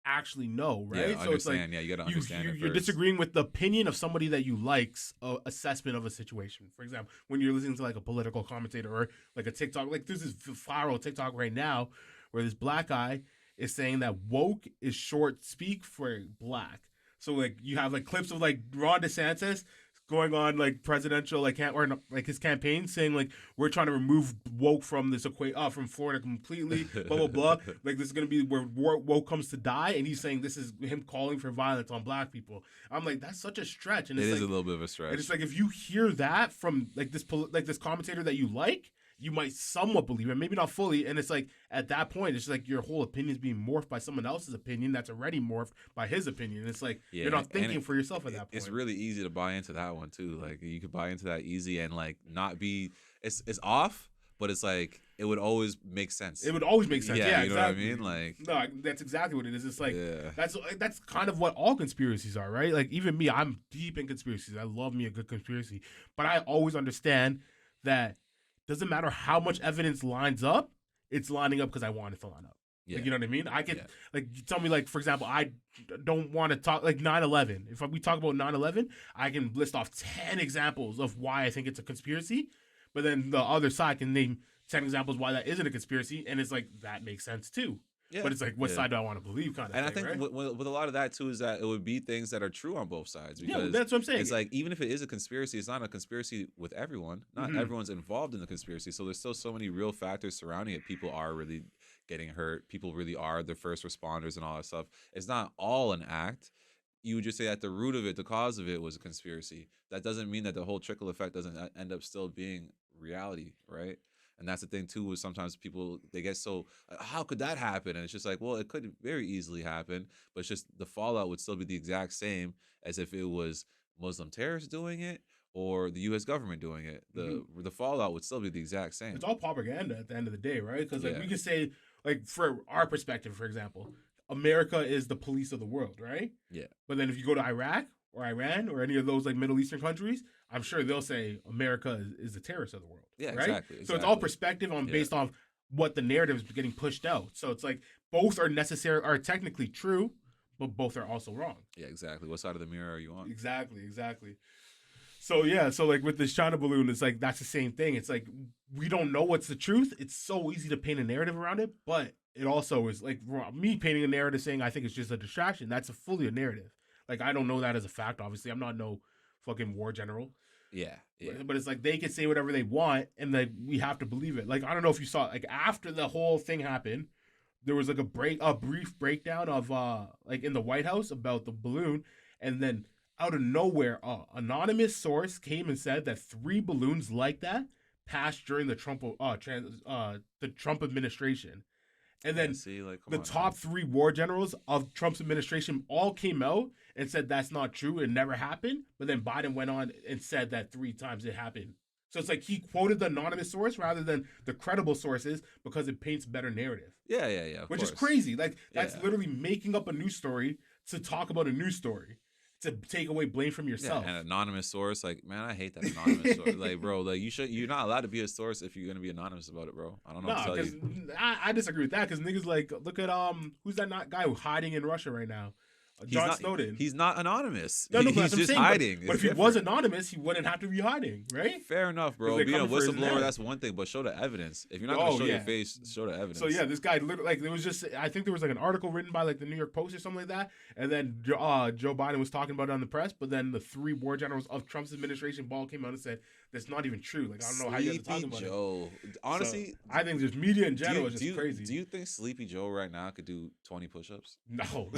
actually know, right? Yeah, so it's like, you got to understand it you're first. disagreeing with the opinion of somebody that you like's assessment of a situation. For example, when you're listening to like a political commentator or like a TikTok, like there's this viral TikTok right now where this black guy is saying that woke is short speak for black. So like you have like clips of like Ron DeSantis going on like presidential his campaign saying like, we're trying to remove woke from this from Florida completely, blah blah blah. Like this is gonna be where woke comes to die, and he's saying this is him calling for violence on black people. I'm like, that's such a stretch, and it it's is like, a little bit of a stretch. And it's like, if you hear that from like this commentator that you like, you might somewhat believe it, maybe not fully. And it's like, at that point, it's just like your whole opinion is being morphed by someone else's opinion that's already morphed by his opinion. And it's like, you're not thinking for yourself at that point. It's really easy to buy into that one too. Like, you could buy into that easy and like not be, it's off, but it's like, it would always make sense. It would always make sense. Yeah, you know exactly. what I mean? Like, no, that's exactly what it is. It's like, that's kind of what all conspiracies are, right? Like, even me, I'm deep in conspiracies. I love me a good conspiracy. But I always understand that doesn't matter how much evidence lines up, it's lining up because I want it to line up. Yeah. Like, you know what I mean? I could, like, you tell me, like, for example, I don't want to talk, like, 9/11. If we talk about 9/11, I can list off 10 examples of why I think it's a conspiracy, but then the other side can name 10 examples why that isn't a conspiracy, and it's like, that makes sense, too. Yeah. But it's like, what side do I want to believe kind of thing, I think right? with a lot of that, too, is that it would be things that are true on both sides. Because that's what I'm saying. It's like, even if it is a conspiracy, it's not a conspiracy with everyone. Not everyone's involved in the conspiracy. So there's still so many real factors surrounding it. People are really getting hurt. People really are the first responders and all that stuff. It's not all an act. You would just say at the root of it, the cause of it was a conspiracy. That doesn't mean that the whole trickle effect doesn't end up still being reality, right? And that's the thing, too, is sometimes people, they get so, how could that happen? And it's just like, well, it could very easily happen, but it's just the fallout would still be the exact same as if it was Muslim terrorists doing it or the U.S. government doing it. The fallout would still be the exact same. It's all propaganda at the end of the day, right? Because like we could say, like, for our perspective, for example, America is the police of the world, right? Yeah. But then if you go to Iraq or Iran or any of those like Middle Eastern countries, I'm sure they'll say America is the terrorist of the world. Yeah, right? Exactly. So it's all perspective based off what the narrative is getting pushed out. So it's like both are necessary, are technically true, but both are also wrong. Yeah, exactly. What side of the mirror are you on? Exactly. So yeah, so like with this China balloon, it's like that's the same thing. It's like we don't know what's the truth. It's so easy to paint a narrative around it, but it also is like me painting a narrative saying I think it's just a distraction. That's fully a narrative. Like I don't know that as a fact. Obviously, I'm not no fucking war general. Yeah. But it's like they can say whatever they want, and like we have to believe it. Like I don't know if you saw, like after the whole thing happened, there was like a brief breakdown of like in the White House about the balloon, and then out of nowhere, anonymous source came and said that 3 balloons like that passed during the Trump administration. And then the top 3 war generals of Trump's administration all came out and said that's not true. It never happened. But then Biden went on and said that 3 times it happened. So it's like he quoted the anonymous source rather than the credible sources because it paints a better narrative. Yeah. Which is crazy. Like that's literally making up a news story to talk about a news story, to take away blame from yourself. Yeah, and anonymous source, like, man, I hate that anonymous source. Like, bro, like you're not allowed to be a source if you're gonna be anonymous about it, bro. I don't know what to tell you. I disagree with that because niggas like look at who's that guy who's hiding in Russia right now? John Snowden. He's not anonymous. No, he's just hiding. But if he was anonymous, he wouldn't have to be hiding, right? Fair enough, bro. Being a whistleblower, that's one thing, but show the evidence. If you're not gonna show your face, show the evidence. So yeah, this guy literally, like, there was just, I think there was like an article written by like the New York Post or something like that, and then Joe Biden was talking about it on the press, but then the 3 war generals of Trump's administration came out and said that's not even true. Like I don't know how you have to talk about Joe. it. Honestly, so, I think just media in general is just crazy. Do you think Sleepy Joe right now could do 20 push-ups? No,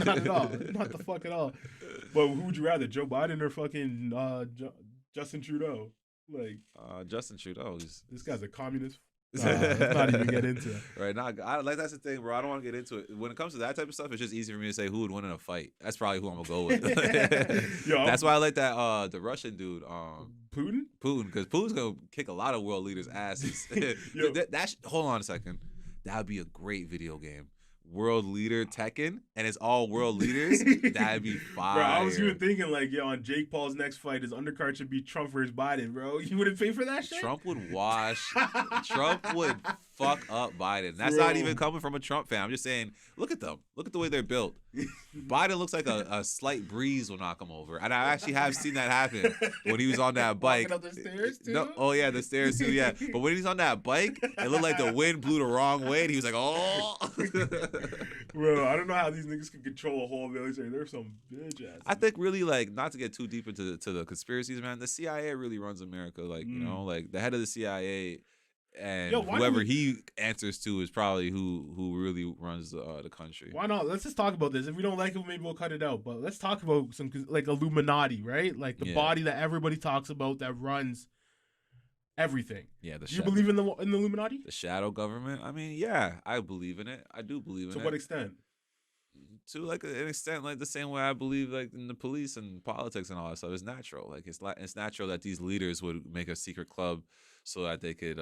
not at all. Not the fuck at all. But who would you rather, Joe Biden or fucking Justin Trudeau? Like Justin Trudeau. This guy's a communist. Let's not even get into it. Right now, that's the thing, bro. I don't want to get into it. When it comes to that type of stuff, it's just easy for me to say who would win in a fight. That's probably who I'm gonna go with. That's why I like that the Russian dude, Putin, because Putin's gonna kick a lot of world leaders' asses. Hold on a second. That would be a great video game. World leader Tekken, and it's all world leaders. That'd be fire. Bro, I was even thinking like, on Jake Paul's next fight, his undercard should be Trump versus Biden, bro. You wouldn't pay for that shit? Trump would Trump would fuck up Biden. That's not even coming from a Trump fan. I'm just saying, look at them. Look at the way they're built. Biden looks like a slight breeze will knock him over. And I actually have seen that happen when he was on that bike. Walking up the stairs too? No, oh yeah, the stairs too, yeah. But when he's on that bike, it looked like the wind blew the wrong way and he was like, oh. Bro, I don't know how these niggas can control a whole military. They're some bitch ass. I think really, like, not to get too deep into the conspiracies, man, the CIA really runs America. Like, you know, like the head of the CIA and whoever he answers to is probably who really runs the country. Why not? Let's just talk about this. If we don't like it, maybe we'll cut it out. But let's talk about some, like, Illuminati, right? Like the body that everybody talks about that runs everything. Yeah, do you believe in the Illuminati? The shadow government? I mean, yeah, I believe in it. I do believe in it. To what extent? To like an extent, like the same way I believe like in the police and politics and all that stuff. It's natural. Like it's natural that these leaders would make a secret club so that they could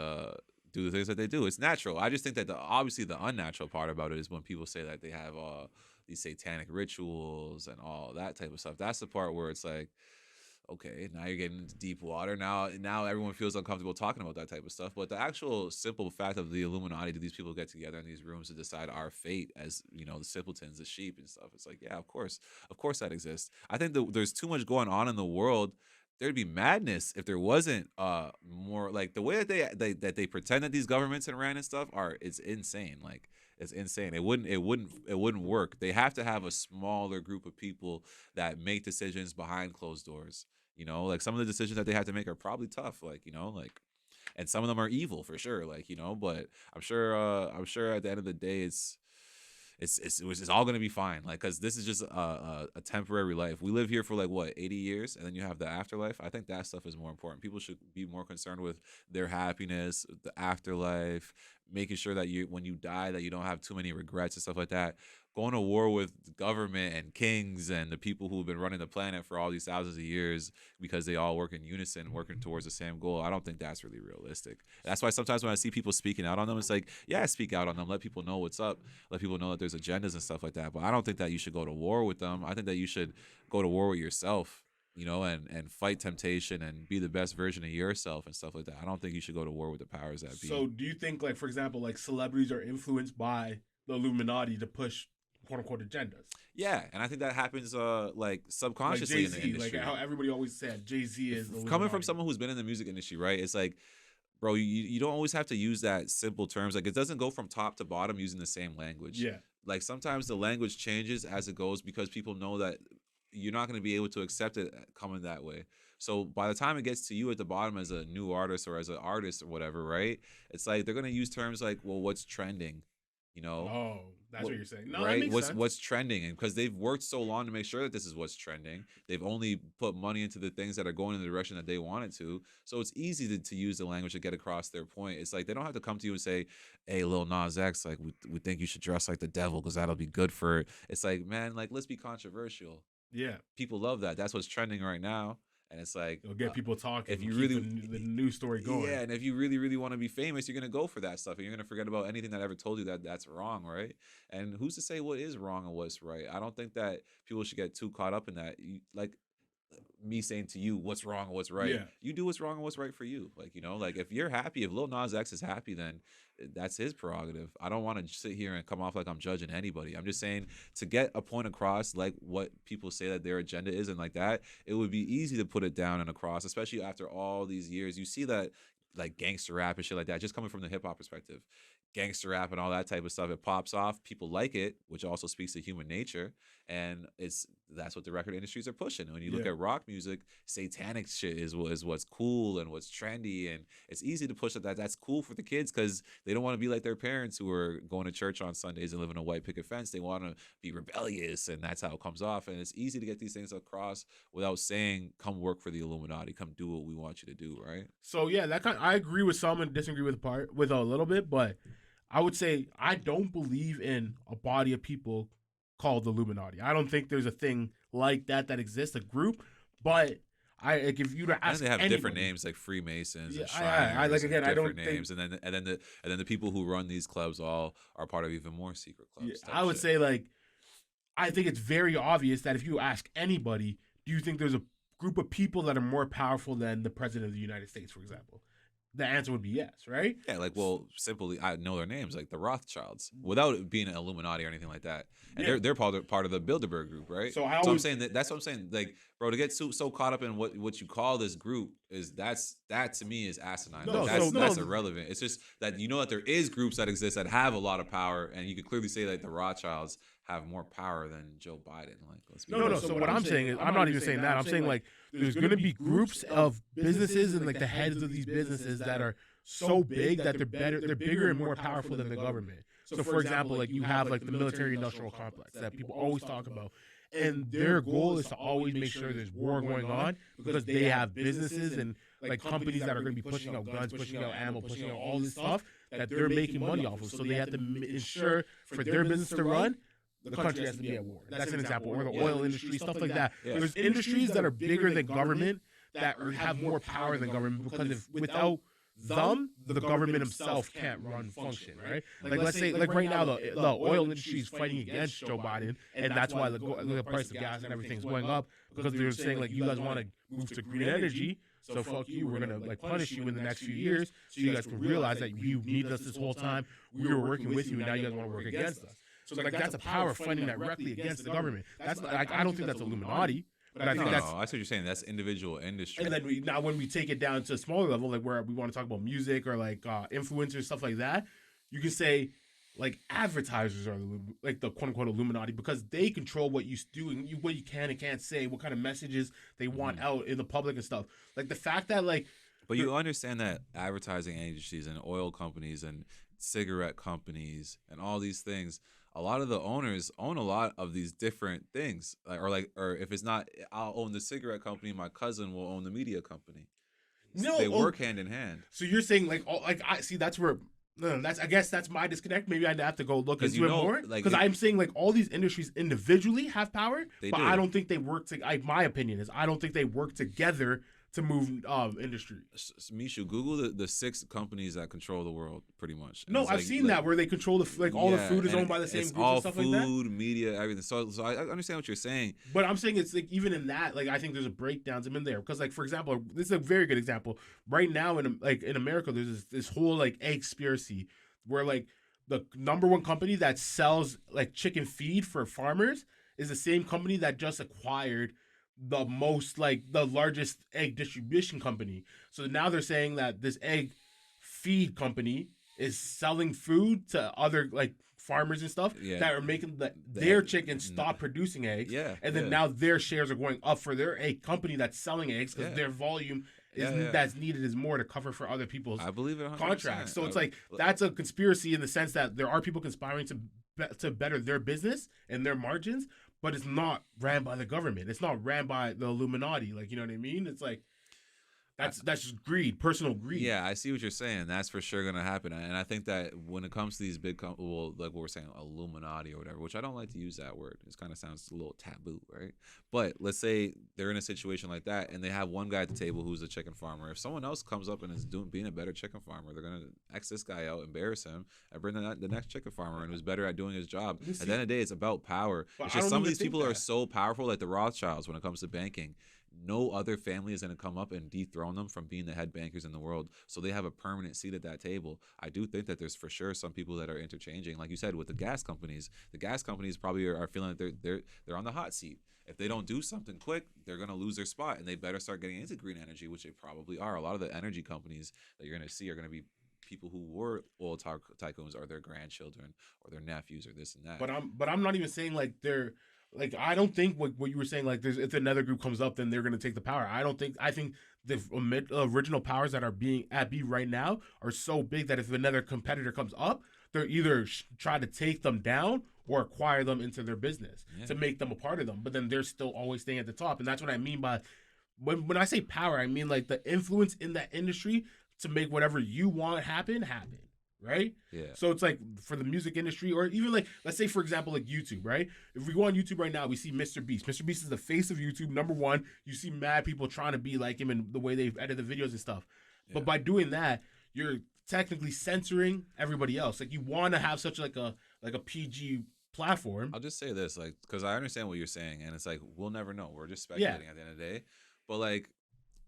do the things that they do. It's natural. I just think that obviously the unnatural part about it is when people say that they have these satanic rituals and all that type of stuff. That's the part where it's like, okay, now you're getting into deep water. Now everyone feels uncomfortable talking about that type of stuff. But the actual simple fact of the Illuminati, do these people get together in these rooms to decide our fate as, you know, the simpletons, the sheep and stuff? It's like, yeah, of course that exists. I think there's too much going on in the world. There'd be madness if there wasn't more, like the way that they pretend that these governments and ran and stuff it's insane. Like it's insane. It wouldn't work. They have to have a smaller group of people that make decisions behind closed doors. You know, like some of the decisions that they have to make are probably tough. Like, you know, like, and some of them are evil for sure. Like, you know, but I'm sure at the end of the day, it's all gonna be fine. Like, cause this is just a temporary life. We live here for like what 80 years, and then you have the afterlife. I think that stuff is more important. People should be more concerned with their happiness, the afterlife, making sure that when you die, that you don't have too many regrets and stuff like that. Going to war with the government and kings and the people who have been running the planet for all these thousands of years because they all work in unison, working towards the same goal. I don't think that's really realistic. That's why sometimes when I see people speaking out on them, it's like, yeah, speak out on them. Let people know what's up. Let people know that there's agendas and stuff like that. But I don't think that you should go to war with them. I think that you should go to war with yourself. you know, and fight temptation and be the best version of yourself and stuff like that. I don't think you should go to war with the powers that be. So do you think, like, for example, like celebrities are influenced by the Illuminati to push quote unquote agendas? Yeah, and I think that happens like subconsciously Like in the Jay Z, industry. like how everybody always said Jay Z is the Coming Illuminati. from someone who's been in the music industry, right? It's like, bro, you don't always have to use that simple terms. Like, it doesn't go from top to bottom using the same language. Yeah. Like, sometimes the language changes as it goes because people know that you're not going to be able to accept it coming that way. So by the time it gets to you at the bottom as a new artist or as an artist or whatever, right? It's like they're going to use terms like, well, what's trending? You know? Oh, that's what you're saying. No, right? that makes sense. What's trending? And because they've worked so long to make sure that this is what's trending, they've only put money into the things that are going in the direction that they want it to. So it's easy to use the language to get across their point. It's like they don't have to come to you and say, "Hey, Lil Nas X, like we think you should dress like the devil because that'll be good for it." It's like, man, like let's be controversial. Yeah. People love that. That's what's trending right now. And it's like, It'll get people talking. if you keep really the news story going. yeah, and if you really, really want to be famous, you're gonna go for that stuff, and you're gonna forget about anything that ever told you that that's wrong, right? And who's to say what is wrong and what's right? I don't think that people should get too caught up in that. Like me saying to you what's wrong and what's right. Yeah. You do what's wrong and what's right for you. Like, you know, like if you're happy, if Lil Nas X is happy, then that's his prerogative. I don't want to sit here and come off like I'm judging anybody. I'm just saying to get a point across, like what people say that their agenda is and like that, it would be easy to put it down and across, especially after all these years. You see that like gangster rap and shit like that, just coming from the hip hop perspective. Gangster rap and all that type of stuff, it pops off. People like it, which also speaks to human nature, and that's what the record industries are pushing. And when you look at rock music, satanic shit is what's cool and what's trendy, and it's easy to push that's cool for the kids because they don't want to be like their parents who are going to church on Sundays and living a white picket fence. They want to be rebellious, and that's how it comes off. And it's easy to get these things across without saying, "Come work for the Illuminati, come do what we want you to do," right? So yeah, I agree with some and disagree with a little bit, but I would say I don't believe in a body of people called the Illuminati. I don't think there's a thing like that exists, a group. But I like if you to ask, and they have anybody, different names like Freemasons and I Shriners like again. and I don't different names, think, and then the people who run these clubs all are part of even more secret clubs. Yeah, I would say like I think it's very obvious that if you ask anybody, do you think there's a group of people that are more powerful than the president of the United States, for example? The answer would be yes, right? Yeah, like, well, simply, I know their names, like the Rothschilds, without it being an Illuminati or anything like that. And they're part of the Bilderberg group, right? So I'm saying that's what I'm saying. Like, bro, to get so caught up in what you call this group that to me is asinine. That's irrelevant. It's just that you know that there is groups that exist that have a lot of power, and you could clearly say that the Rothschilds have more power than Joe Biden. Like, let's be honest. So what I'm saying is, I'm not even saying that. I'm saying like there's going to be groups of businesses and like the heads of these businesses that are so big that they're bigger and more powerful than the government. So for example, like you have like the military industrial complex that people always talk about. And their goal is to always make sure there's war going on because they have businesses and like companies that are going to be pushing out guns, pushing out ammo, pushing out all this stuff that they're making money off of. So they have to ensure for their business to run, the country has to be at war. That's an example. Or the oil industry, stuff like that. Yeah. There's industries that are bigger than government that have more power than government because without them, the government himself can't function, right? Like let's say, like right now, the oil industry is fighting against Joe Biden, and that's why the price of gas and everything is going up because they're saying like you guys want to move to green energy, so fuck you, we're gonna like punish you in the next few years, so you guys can realize that you needed us this whole time, we were working with you, and now you guys want to work against us. So like that's a power fighting directly against the government. That's like I don't think that's Illuminati. But I think that's what you're saying. That's individual industry. And then now when we take it down to a smaller level, like where we want to talk about music or like influencers, stuff like that, you can say like advertisers are like the quote unquote Illuminati because they control what you do and what you can and can't say, what kind of messages they want out in the public and stuff. Like the fact that like, but you understand that advertising agencies and oil companies and cigarette companies and all these things, a lot of the owners own a lot of these different things, or if it's not, I'll own the cigarette company, my cousin will own the media company. No, they work hand in hand. So you're saying like, I see that's where. No, I guess that's my disconnect. Maybe I'd have to go look into it more because I'm saying like all these industries individually have power, but I don't think they work. My opinion is I don't think they work together to move industry. Mishu, Google the 6 companies that control the world, pretty much. And No, it's I've seen that where they control all the food is and owned by the same it's groups all and stuff like that. food, media, everything. So I understand what you're saying. But I'm saying it's like even in that, like I think there's a breakdowns in there because, like, for example, this is a very good example. Right now in America, there's this whole like egg conspiracy where like the number one company that sells like chicken feed for farmers is the same company that just acquired the largest egg distribution company. So now they're saying that this egg feed company is selling food to other like farmers and stuff Yeah. that are making their chickens stop producing eggs. Yeah. And then now their shares are going up for their egg company that's selling eggs because Yeah. their volume Yeah. that's needed is more to cover for other people's I believe it 100%. contracts. So it's like that's a conspiracy in the sense that there are people conspiring to better their business and their margins, but it's not ran by the government. It's not ran by the Illuminati. Like, you know what I mean? It's like that's just greed, personal greed. Yeah, I see what you're saying. That's for sure going to happen. And I think that when it comes to these big, like what we're saying, Illuminati or whatever, which I don't like to use that word. It kind of sounds a little taboo, right? But let's say they're in a situation like that and they have one guy at the table who's a chicken farmer. If someone else comes up and is being a better chicken farmer, they're going to X this guy out, embarrass him, and bring the next chicken farmer in who's better at doing his job. At the end of the day, it's about power. It's just some of these people are so powerful, like the Rothschilds when it comes to banking. No other family is going to come up and dethrone them from being the head bankers in the world. So they have a permanent seat at that table. I do think that there's for sure some people that are interchanging. Like you said, with the gas companies probably are feeling that they're on the hot seat. If they don't do something quick, they're going to lose their spot, and they better start getting into green energy, which they probably are. A lot of the energy companies that you're going to see are going to be people who were oil tycoons or their grandchildren or their nephews or this and that. But I'm not even saying like they're like I don't think what you were saying like if another group comes up then they're gonna take the power. I think the original powers that are being at B right now are so big that if another competitor comes up, they're either try to take them down or acquire them into their business to make them a part of them. But then they're still always staying at the top, and that's what I mean by when I say power. I mean like the influence in that industry to make whatever you want happen. Right? Yeah. So it's like for the music industry, or even like, let's say, for example, like YouTube, right? If we go on YouTube right now, we see Mr. Beast. Mr. Beast is the face of YouTube, number one. You see mad people trying to be like him in the way they edit the videos and stuff. Yeah. But by doing that, you're technically censoring everybody else. Like you want to have such like a PG platform. I'll just say this, like, because I understand what you're saying, and it's like we'll never know. We're just speculating at the end of the day. But like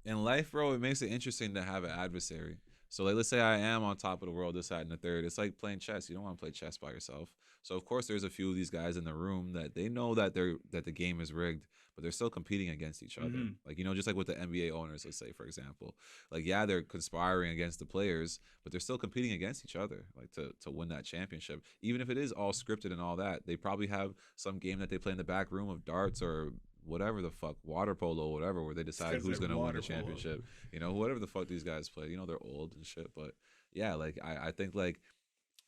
in life, bro, it makes it interesting to have an adversary. So like, let's say I am on top of the world, this, that, and the third. It's like playing chess. You don't want to play chess by yourself. So of course, there's a few of these guys in the room that they know that the game is rigged, but they're still competing against each other. Mm-hmm. Like, you know, just like with the NBA owners, let's say, for example, like, yeah, they're conspiring against the players, but they're still competing against each other, like to win that championship. Even if it is all scripted and all that, they probably have some game that they play in the back room of darts or whatever the fuck, water polo, whatever, where they decide who's going to win the championship. You know, whatever the fuck these guys play. You know, they're old and shit. But yeah, like I think like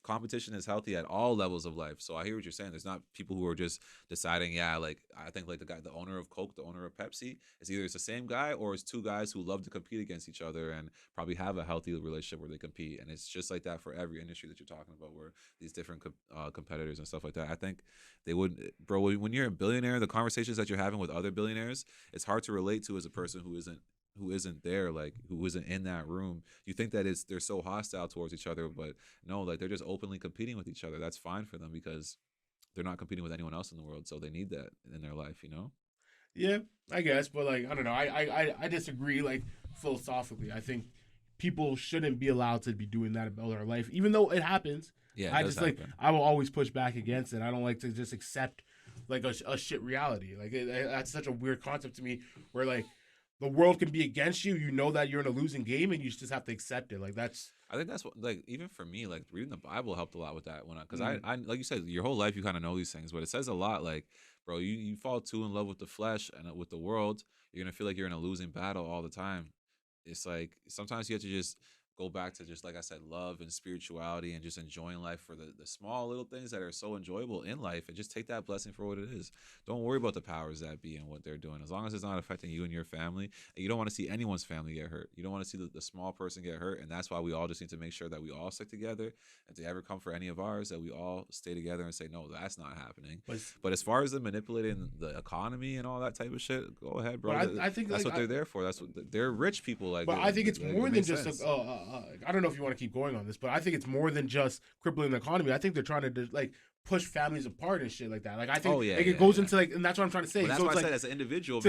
competition is healthy at all levels of life. So I hear what you're saying. There's not people who are just deciding, yeah, like I think like the owner of Coke, the owner of Pepsi, is either it's the same guy or it's two guys who love to compete against each other and probably have a healthy relationship where they compete. And it's just like that for every industry that you're talking about, where these different competitors and stuff like that. I think they would, bro, when you're a billionaire, the conversations that you're having with other billionaires, it's hard to relate to as a person who isn't there, like who isn't in that room. You think that they're so hostile towards each other, but no, like they're just openly competing with each other. That's fine for them because they're not competing with anyone else in the world, so they need that in their life, you know? Yeah, I guess, but like I don't know. I disagree. Like philosophically, I think people shouldn't be allowed to be doing that about their life, even though it happens. Yeah, I just happen. Like I will always push back against it. I don't like to just accept like a shit reality. Like that's such a weird concept to me, where like the world can be against you. You know that you're in a losing game, and you just have to accept it. Like that's. I think that's what, like, even for me, like reading the Bible helped a lot with that. Because I like you said, your whole life you kind of know these things, but it says a lot. Like, bro, you fall too in love with the flesh and with the world, you're gonna feel like you're in a losing battle all the time. It's like sometimes you have to just go back to just, like I said, love and spirituality and just enjoying life for the small little things that are so enjoyable in life, and just take that blessing for what it is. Don't worry about the powers that be and what they're doing. As long as it's not affecting you and your family, and you don't want to see anyone's family get hurt. You don't want to see the small person get hurt. And that's why we all just need to make sure that we all stick together. If they ever come for any of ours, that we all stay together and say, no, that's not happening. But as far as the manipulating the economy and all that type of shit, go ahead, bro. I think that's like, what they're there for. That's what they're rich people. Like, but I think it's more than just sense. I don't know if you want to keep going on this, but I think it's more than just crippling the economy. I think they're trying to like push families apart and shit like that. Like I think it goes into like, and that's what I'm trying to say. Well, that's so why it's I said like, as an individual, to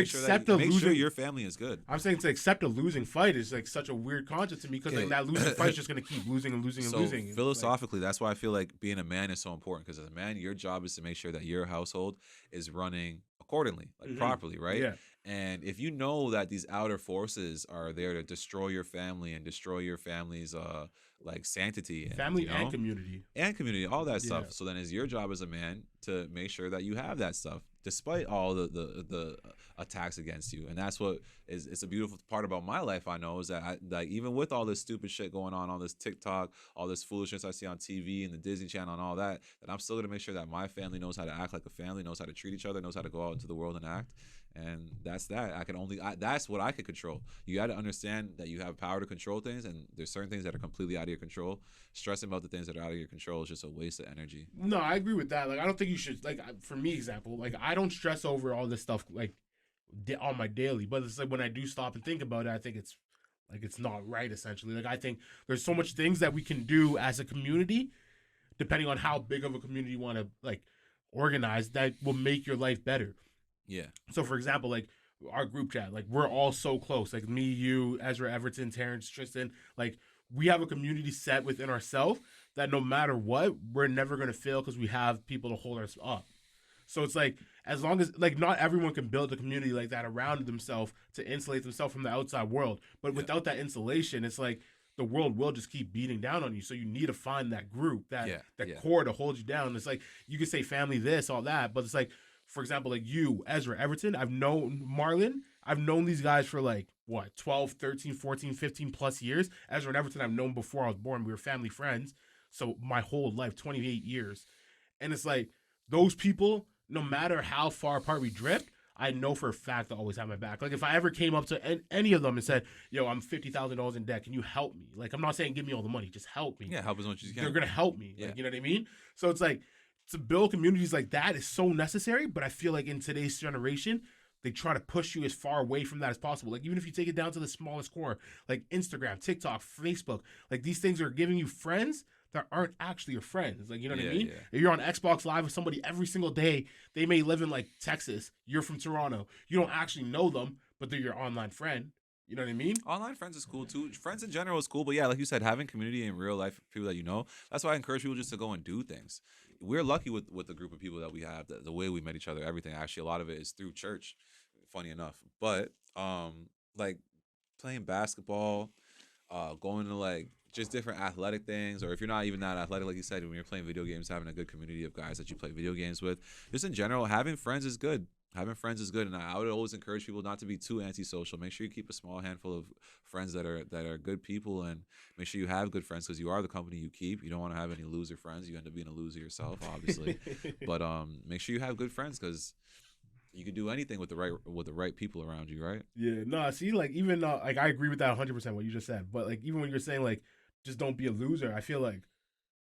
make sure your family is good. I'm saying to accept a losing fight is like such a weird concept to me, because like that losing fight is just gonna keep losing and losing and losing. Philosophically, that's why I feel like being a man is so important, because as a man, your job is to make sure that your household is running accordingly, like properly, right? Yeah. And if you know that these outer forces are there to destroy your family and destroy your family's like sanctity, and, family and community, all that stuff. So then it's your job as a man to make sure that you have that stuff, despite all the attacks against you. And that's what is, it's a beautiful part about my life. I know is that like even with all this stupid shit going on this TikTok, all this foolishness I see on TV and the Disney Channel and all that, that I'm still gonna make sure that my family knows how to act like a family, knows how to treat each other, knows how to go out into the world and act. And that's that. That's what I can control. You got to understand that you have power to control things, and there's certain things that are completely out of your control. Stressing about the things that are out of your control is just a waste of energy. No, I agree with that. Like, I don't think you should, like, for me, example, like, I don't stress over all this stuff, like, on my daily. But it's like when I do stop and think about it, I think it's, like, it's not right, essentially. Like, I think there's so much things that we can do as a community, depending on how big of a community you want to, like, organize, that will make your life better. Yeah. So, for example, like our group chat, like we're all so close. Like me, you, Ezra, Everton, Terrence, Tristan. Like we have a community set within ourselves that no matter what, we're never gonna fail because we have people to hold us up. So it's like as long as like not everyone can build a community like that around themselves to insulate themselves from the outside world. But without that insulation, it's like the world will just keep beating down on you. So you need to find that group, that core to hold you down. It's like you can say family this, all that, but it's like, for example, like you, Ezra, Everton, I've known Marlon. I've known these guys for like, what, 12, 13, 14, 15 plus years. Ezra and Everton I've known before I was born. We were family friends. So my whole life, 28 years. And it's like those people, no matter how far apart we drift, I know for a fact they'll always have my back. Like if I ever came up to any of them and said, yo, I'm $50,000 in debt. Can you help me? Like I'm not saying give me all the money. Just help me. Yeah, help as much as you can. They're going to help me. Like, you know what I mean? So it's like, to build communities like that is so necessary, but I feel like in today's generation, they try to push you as far away from that as possible. Like even if you take it down to the smallest core, like Instagram, TikTok, Facebook, like these things are giving you friends that aren't actually your friends. Like, you know what I mean? Yeah. If you're on Xbox Live with somebody every single day, they may live in like Texas, you're from Toronto. You don't actually know them, but they're your online friend. You know what I mean? Online friends is cool too. Friends in general is cool, but yeah, like you said, having community in real life, people that you know, that's why I encourage people just to go and do things. We're lucky with the group of people that we have, the way we met each other, everything. Actually, a lot of it is through church, funny enough. But like playing basketball, going to like just different athletic things, or if you're not even that athletic, like you said, when you're playing video games, having a good community of guys that you play video games with, just in general, having friends is good. Having friends is good, and I would always encourage people not to be too antisocial. Make sure you keep a small handful of friends that are good people, and make sure you have good friends because you are the company you keep. You don't want to have any loser friends. You end up being a loser yourself, obviously. But make sure you have good friends because you can do anything with the right people around you, right? Yeah, no, see, like even like I agree with that 100% what you just said. But like even when you're saying like just don't be a loser, I feel like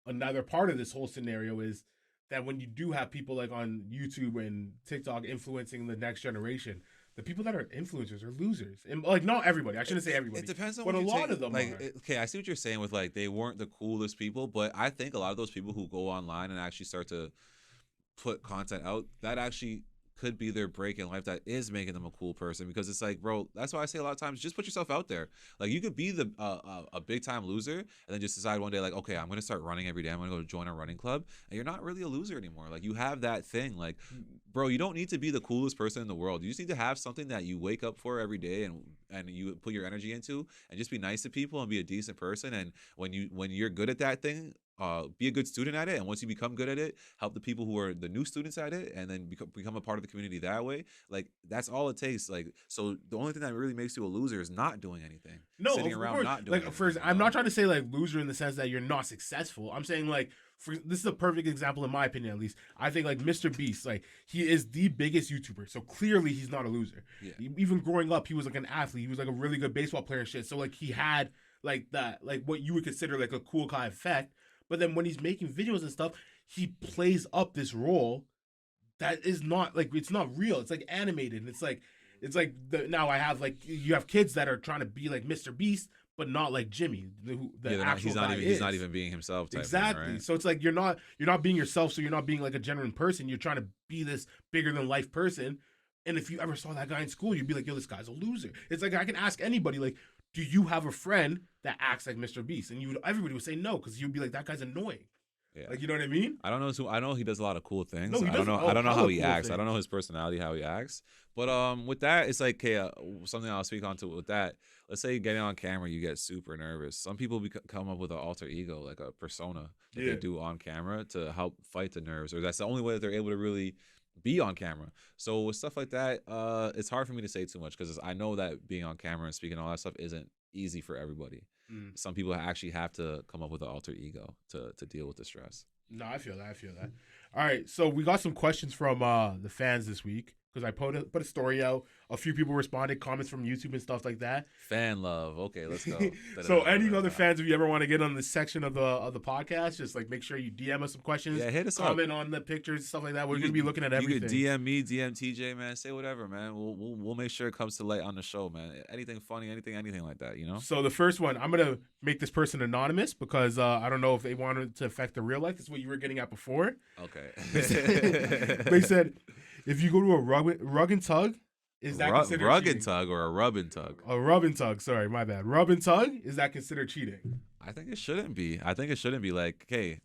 another part of this whole scenario is that when you do have people like on YouTube and TikTok influencing the next generation, the people that are influencers are losers. And like not everybody. I shouldn't say everybody. It depends on but what a you lot take. of them like, are. Okay, I see what you're saying with like they weren't the coolest people, but I think a lot of those people who go online and actually start to put content out, that actually could be their break in life that is making them a cool person, because it's like, bro, that's why I say a lot of times just put yourself out there. Like you could be the a big time loser and then just decide one day like, okay, I'm gonna start running every day, I'm gonna go join a running club, and you're not really a loser anymore. Like you have that thing. Like, bro, you don't need to be the coolest person in the world. You just need to have something that you wake up for every day and you put your energy into, and just be nice to people and be a decent person. And when you're good at that thing, be a good student at it, and once you become good at it, help the people who are the new students at it, and then become a part of the community that way. Like that's all it takes. Like so, the only thing that really makes you a loser is not doing anything, No, sitting of around course. not doing Like anything. first, you I'm know? not trying to say like loser in the sense that you're not successful. I'm saying like this is a perfect example in my opinion, at least. I think like Mr. Beast, like he is the biggest YouTuber, so clearly he's not a loser. Yeah. Even growing up, he was like an athlete. He was like a really good baseball player and shit. So like he had like that, like what you would consider like a cool guy effect. But then when he's making videos and stuff, he plays up this role that is not like it's not real. It's like animated. And it's like now I have like you have kids that are trying to be like Mr. Beast, but not like Jimmy. He's not even being himself. Type Exactly. Thing, right? So it's like you're not being yourself. So you're not being like a genuine person. You're trying to be this bigger than life person. And if you ever saw that guy in school, you'd be like, yo, this guy's a loser. It's like I can ask anybody like, do you have a friend that acts like Mr. Beast? And everybody would say no because you'd be like, that guy's annoying. Yeah. Like, you know what I mean? I don't know. I know he does a lot of cool things. No, he I don't know. does- I don't know hella how he cool acts. I things. don't know his personality, how he acts. But with that, it's like something I'll speak on to with that. Let's say getting on camera, you get super nervous. Some people come up with an alter ego, like a persona that they do on camera to help fight the nerves, or that's the only way that they're able to really be on camera. So with stuff like that, it's hard for me to say too much because I know that being on camera and speaking all that stuff isn't easy for everybody. Some people actually have to come up with an alter ego to deal with the stress. No, I feel that. All right, so we got some questions from the fans this week because I put a story out. A few people responded, comments from YouTube and stuff like that. Fan love. Okay, let's go. So any other fans, if you ever want to get on this section of the podcast, just like make sure you DM us some questions. Yeah, hit us comment on the pictures and stuff like that. We're going to be looking at everything. You can DM me, DM TJ, man. Say whatever, man. We'll make sure it comes to light on the show, man. Anything funny, anything like that, you know? So the first one, I'm going to make this person anonymous because I don't know if they wanted to affect the real life. That's what you were getting at before. Okay. They said, if you go to a rug and tug, is that considered rug cheating? and tug or a rub and tug? A rub and tug. Sorry, my bad. Rub and tug, is that considered cheating? I think it shouldn't be. Like, hey,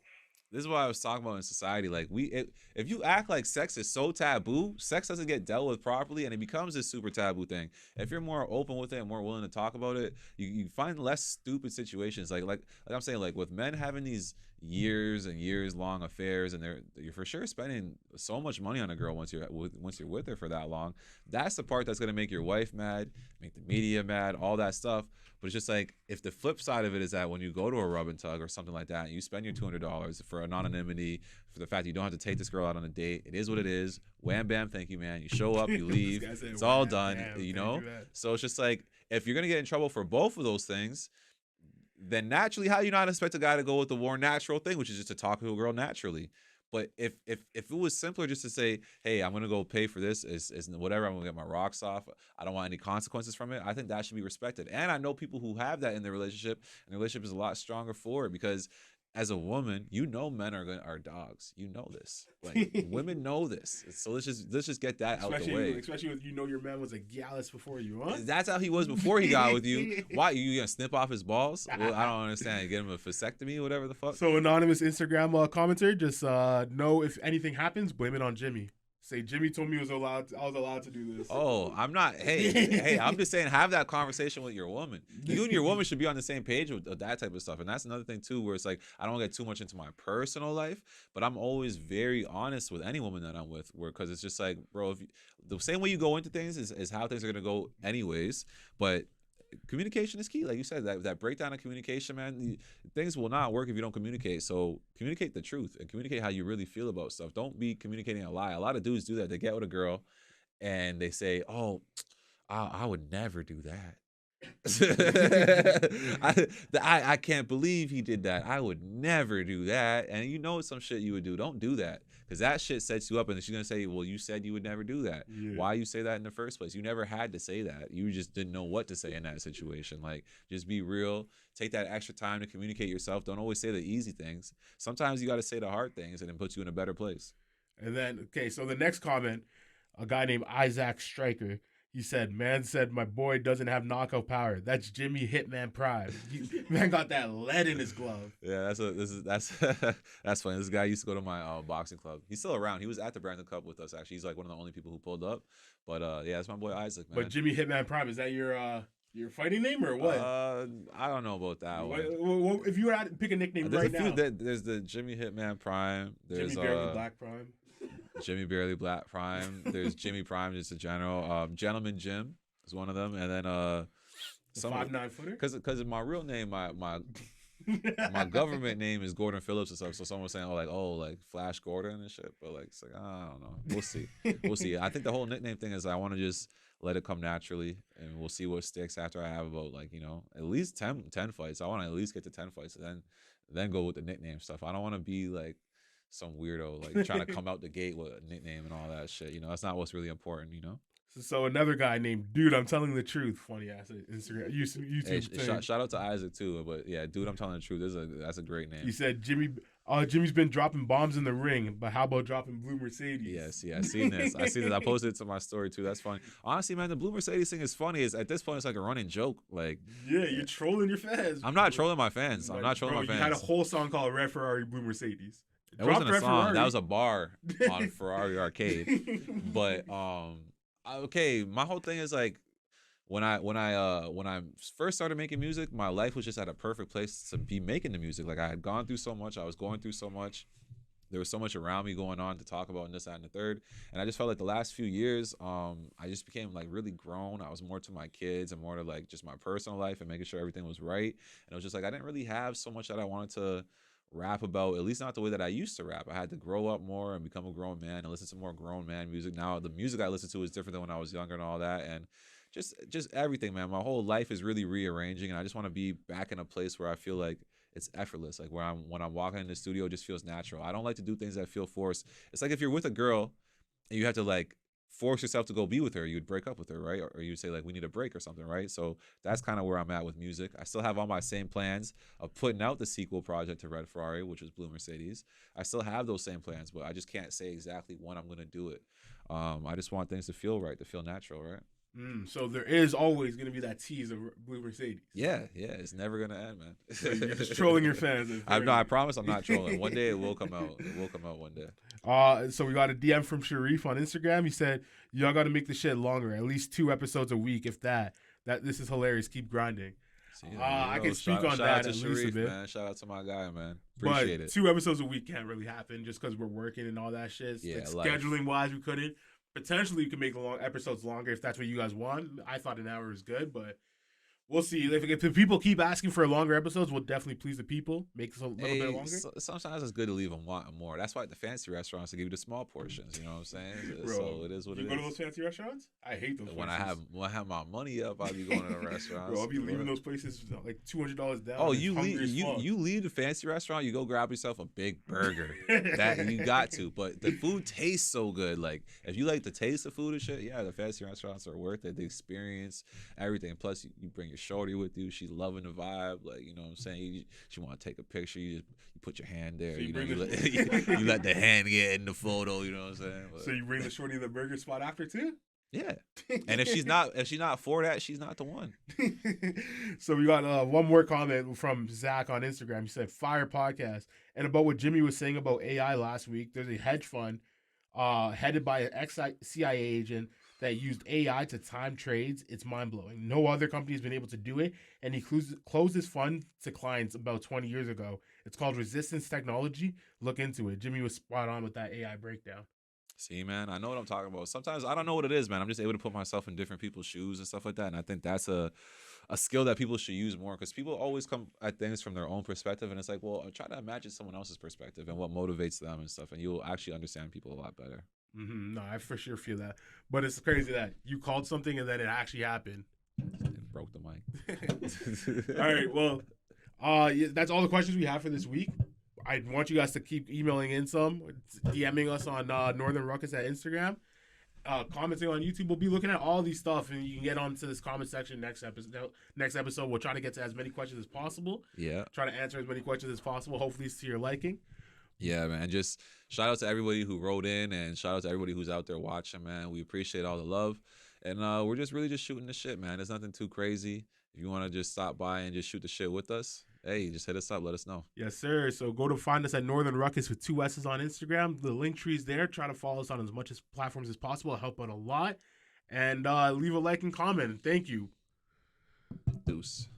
this is what I was talking about in society. Like, if you act like sex is so taboo, sex doesn't get dealt with properly, and it becomes this super taboo thing. If you're more open with it and more willing to talk about it, you find less stupid situations. Like I'm saying, like with men having these years and years long affairs, and you're for sure spending so much money on a girl once you're with her for that long. That's the part that's gonna make your wife mad, make the media mad, all that stuff. But it's just like if the flip side of it is that when you go to a rub and tug or something like that, and you spend your $200 for anonymity, for the fact that you don't have to take this girl out on a date, it is what it is. Wham bam, thank you, man. You show up, you leave, it's all done, you know. So it's just like if you're gonna get in trouble for both of those things, then naturally, how you not expect a guy to go with the more natural thing, which is just to talk to a girl naturally. But if it was simpler just to say, hey, I'm gonna go pay for this, is whatever, I'm gonna get my rocks off, I don't want any consequences from it, I think that should be respected. And I know people who have that in their relationship, and the relationship is a lot stronger for it because as a woman, you know men are dogs. You know this. Like women know this. So let's just get that out the way. Especially when you know your man was a gallus before you, huh? That's how he was before he got with you. Why you gonna snip off his balls? Well, I don't understand. You get him a vasectomy, whatever the fuck. So anonymous Instagram commenter, just know if anything happens, blame it on Jimmy. Say Jimmy told me I was allowed to do this. Oh, I'm not. Hey, I'm just saying, have that conversation with your woman. You and your woman should be on the same page with that type of stuff. And that's another thing too, where it's like I don't get too much into my personal life, but I'm always very honest with any woman that I'm with, because it's just like, bro, the same way you go into things is how things are gonna go anyways. But communication is key, like you said. That breakdown of communication, man. Things will not work if you don't communicate. So communicate the truth and communicate how you really feel about stuff. Don't be communicating a lie. A lot of dudes do that. They get with a girl and they say, "Oh, I would never do that." I can't believe he did that. I would never do that. And you know it's some shit you would do. Don't do that, because that shit sets you up, and she's gonna say, well, you said you would never do that. Why you say that in the first place? You never had to say that. You just didn't know what to say in that situation. Like, just be real. Take that extra time to communicate yourself. Don't always say the easy things. Sometimes you got to say the hard things, and it puts you in a better place. And then, okay, so the next comment, a guy named Isaac Stryker, he said, "Man said my boy doesn't have knockout power. That's Jimmy Hitman Prime. Man got that lead in his glove." Yeah, that's that's funny. This guy used to go to my boxing club. He's still around. He was at the Brandon Cup with us. Actually, he's like one of the only people who pulled up. But yeah, that's my boy Isaac, man. But Jimmy Hitman Prime, is that your Your fighting name or what? I don't know about that one. If you were to pick a nickname There's right a few. now. There's the Jimmy Hitman Prime. There's Jimmy Barely Black Prime. Jimmy Barely Black Prime. There's Jimmy Prime, just in general. Gentleman Jim is one of them, and then some 5'9" footer. Because my real name, my government name is Gordon Phillips and stuff. So someone was saying, like Flash Gordon and shit. But like, it's like, I don't know. We'll see. We'll see. I think the whole nickname thing is I want to just let it come naturally, and we'll see what sticks after I have about at least 10 fights. I want to at least get to 10 fights, and then go with the nickname stuff. I don't want to be like some weirdo like trying to come out the gate with a nickname and all that shit. That's not what's really important. So another guy named Dude, I'm Telling the Truth. Funny ass Instagram, YouTube. Hey, shout out to Isaac too, but yeah, Dude, I'm Telling the Truth. That's a great name. He said Jimmy's been dropping bombs in the ring, but how about dropping Blue Mercedes? Yes, I seen this. I posted it to my story too. That's funny. Honestly, man, the Blue Mercedes thing is funny. At this point, it's like a running joke. Like, yeah, you're trolling your fans. I'm not trolling my fans. I'm not trolling my fans. You had a whole song called Red Ferrari, Blue Mercedes. It wasn't a song. That was a bar on Ferrari Arcade. But okay, my whole thing is like when I first started making music, my life was just at a perfect place to be making the music. Like I had gone through so much, I was going through so much. There was so much around me going on to talk about and this, that, and the third. And I just felt like the last few years, I just became like really grown. I was more to my kids and more to like just my personal life and making sure everything was right. And it was just like I didn't really have so much that I wanted to rap about, at least not the way that I used to rap. I had to grow up more and become a grown man and listen to more grown man music. Now the music I listen to is different than when I was younger and all that, and just everything, man. My whole life is really rearranging, and I just want to be back in a place where I feel like it's effortless, like when I'm walking in the studio, it just feels natural. I don't like to do things that feel forced. It's like if you're with a girl and you have to like force yourself to go be with her, you would break up with her, right? Or you'd say like, we need a break or something, right? So that's kind of where I'm at with music. I still have all my same plans of putting out the sequel project to Red Ferrari, which was Blue Mercedes. I still have those same plans, but I just can't say exactly when I'm going to do it. I just want things to feel right, to feel natural, right? So there is always going to be that tease of Blue Mercedes. Yeah, it's never going to end, man. So you're just trolling your fans. I promise I'm not trolling. One day it will come out. It will come out one day. So we got a DM from Sharif on Instagram. He said, y'all got to make the shit longer, at least 2 episodes a week, if that. This is hilarious. Keep grinding. I can speak on that at least a bit. Man. Shout out to my guy, man. Appreciate it. 2 episodes a week can't really happen just because we're working and all that shit. Yeah, scheduling-wise, we couldn't. Potentially, you can make the episodes longer if that's what you guys want. I thought an hour is good, but we'll see. If the people keep asking for longer episodes, we'll definitely please the people. Make it a little bit longer. Sometimes it's good to leave them wanting more. That's why at the fancy restaurants they give you the small portions. You know what I'm saying? Bro, so it is what it is. You go to those fancy restaurants? I hate those. When places. I have my money up, I'll be going to the restaurants. Bro, I'll be leaving those places like $200 down. Oh, you leave the fancy restaurant, you go grab yourself a big burger. That you got to, but the food tastes so good. Like if you like the taste of food and shit, yeah, the fancy restaurants are worth it. The experience, everything. Plus, you bring your shorty with you. She's loving the vibe. Like you know what I'm saying. She want to take a picture. You put your hand there. So you let the hand get in the photo. You know what I'm saying. But, so you bring the shorty to the burger spot after too. Yeah, and if she's not for that, she's not the one. So we got one more comment from Zach on Instagram. He said, "Fire podcast," and about what Jimmy was saying about AI last week. There's a hedge fund headed by an ex-CIA agent that used AI to time trades. It's mind-blowing. No other company has been able to do it, and he closed his fund to clients about 20 years ago. It's called Resistance Technology. Look into it. Jimmy was spot on with that AI breakdown. See, man, I know what I'm talking about. Sometimes I don't know what it is, man. I'm just able to put myself in different people's shoes and stuff like that, and I think that's a skill that people should use more because people always come at things from their own perspective, and it's like, well, try to imagine someone else's perspective and what motivates them and stuff, and you'll actually understand people a lot better. Mm-hmm. No, I for sure feel that. But it's crazy that you called something and then it actually happened. It broke the mic. All right, well, that's all the questions we have for this week. I want you guys to keep emailing in some, DMing us on Northern Ruckus at Instagram, commenting on YouTube. We'll be looking at all these stuff, and you can get onto this comment section next episode. We'll try to get to as many questions as possible. Yeah. Try to answer as many questions as possible. Hopefully it's to your liking. Yeah, man. Just shout out to everybody who wrote in, and shout out to everybody who's out there watching, man. We appreciate all the love. And we're just really just shooting the shit, man. There's nothing too crazy. If you want to just stop by and just shoot the shit with us, hey, just hit us up. Let us know. Yes, sir. So go to find us at Northern Ruckus with 2 S's on Instagram. The link tree's there. Try to follow us on as much platforms as possible. It'll help out a lot. And leave a like and comment. Thank you. Deuce.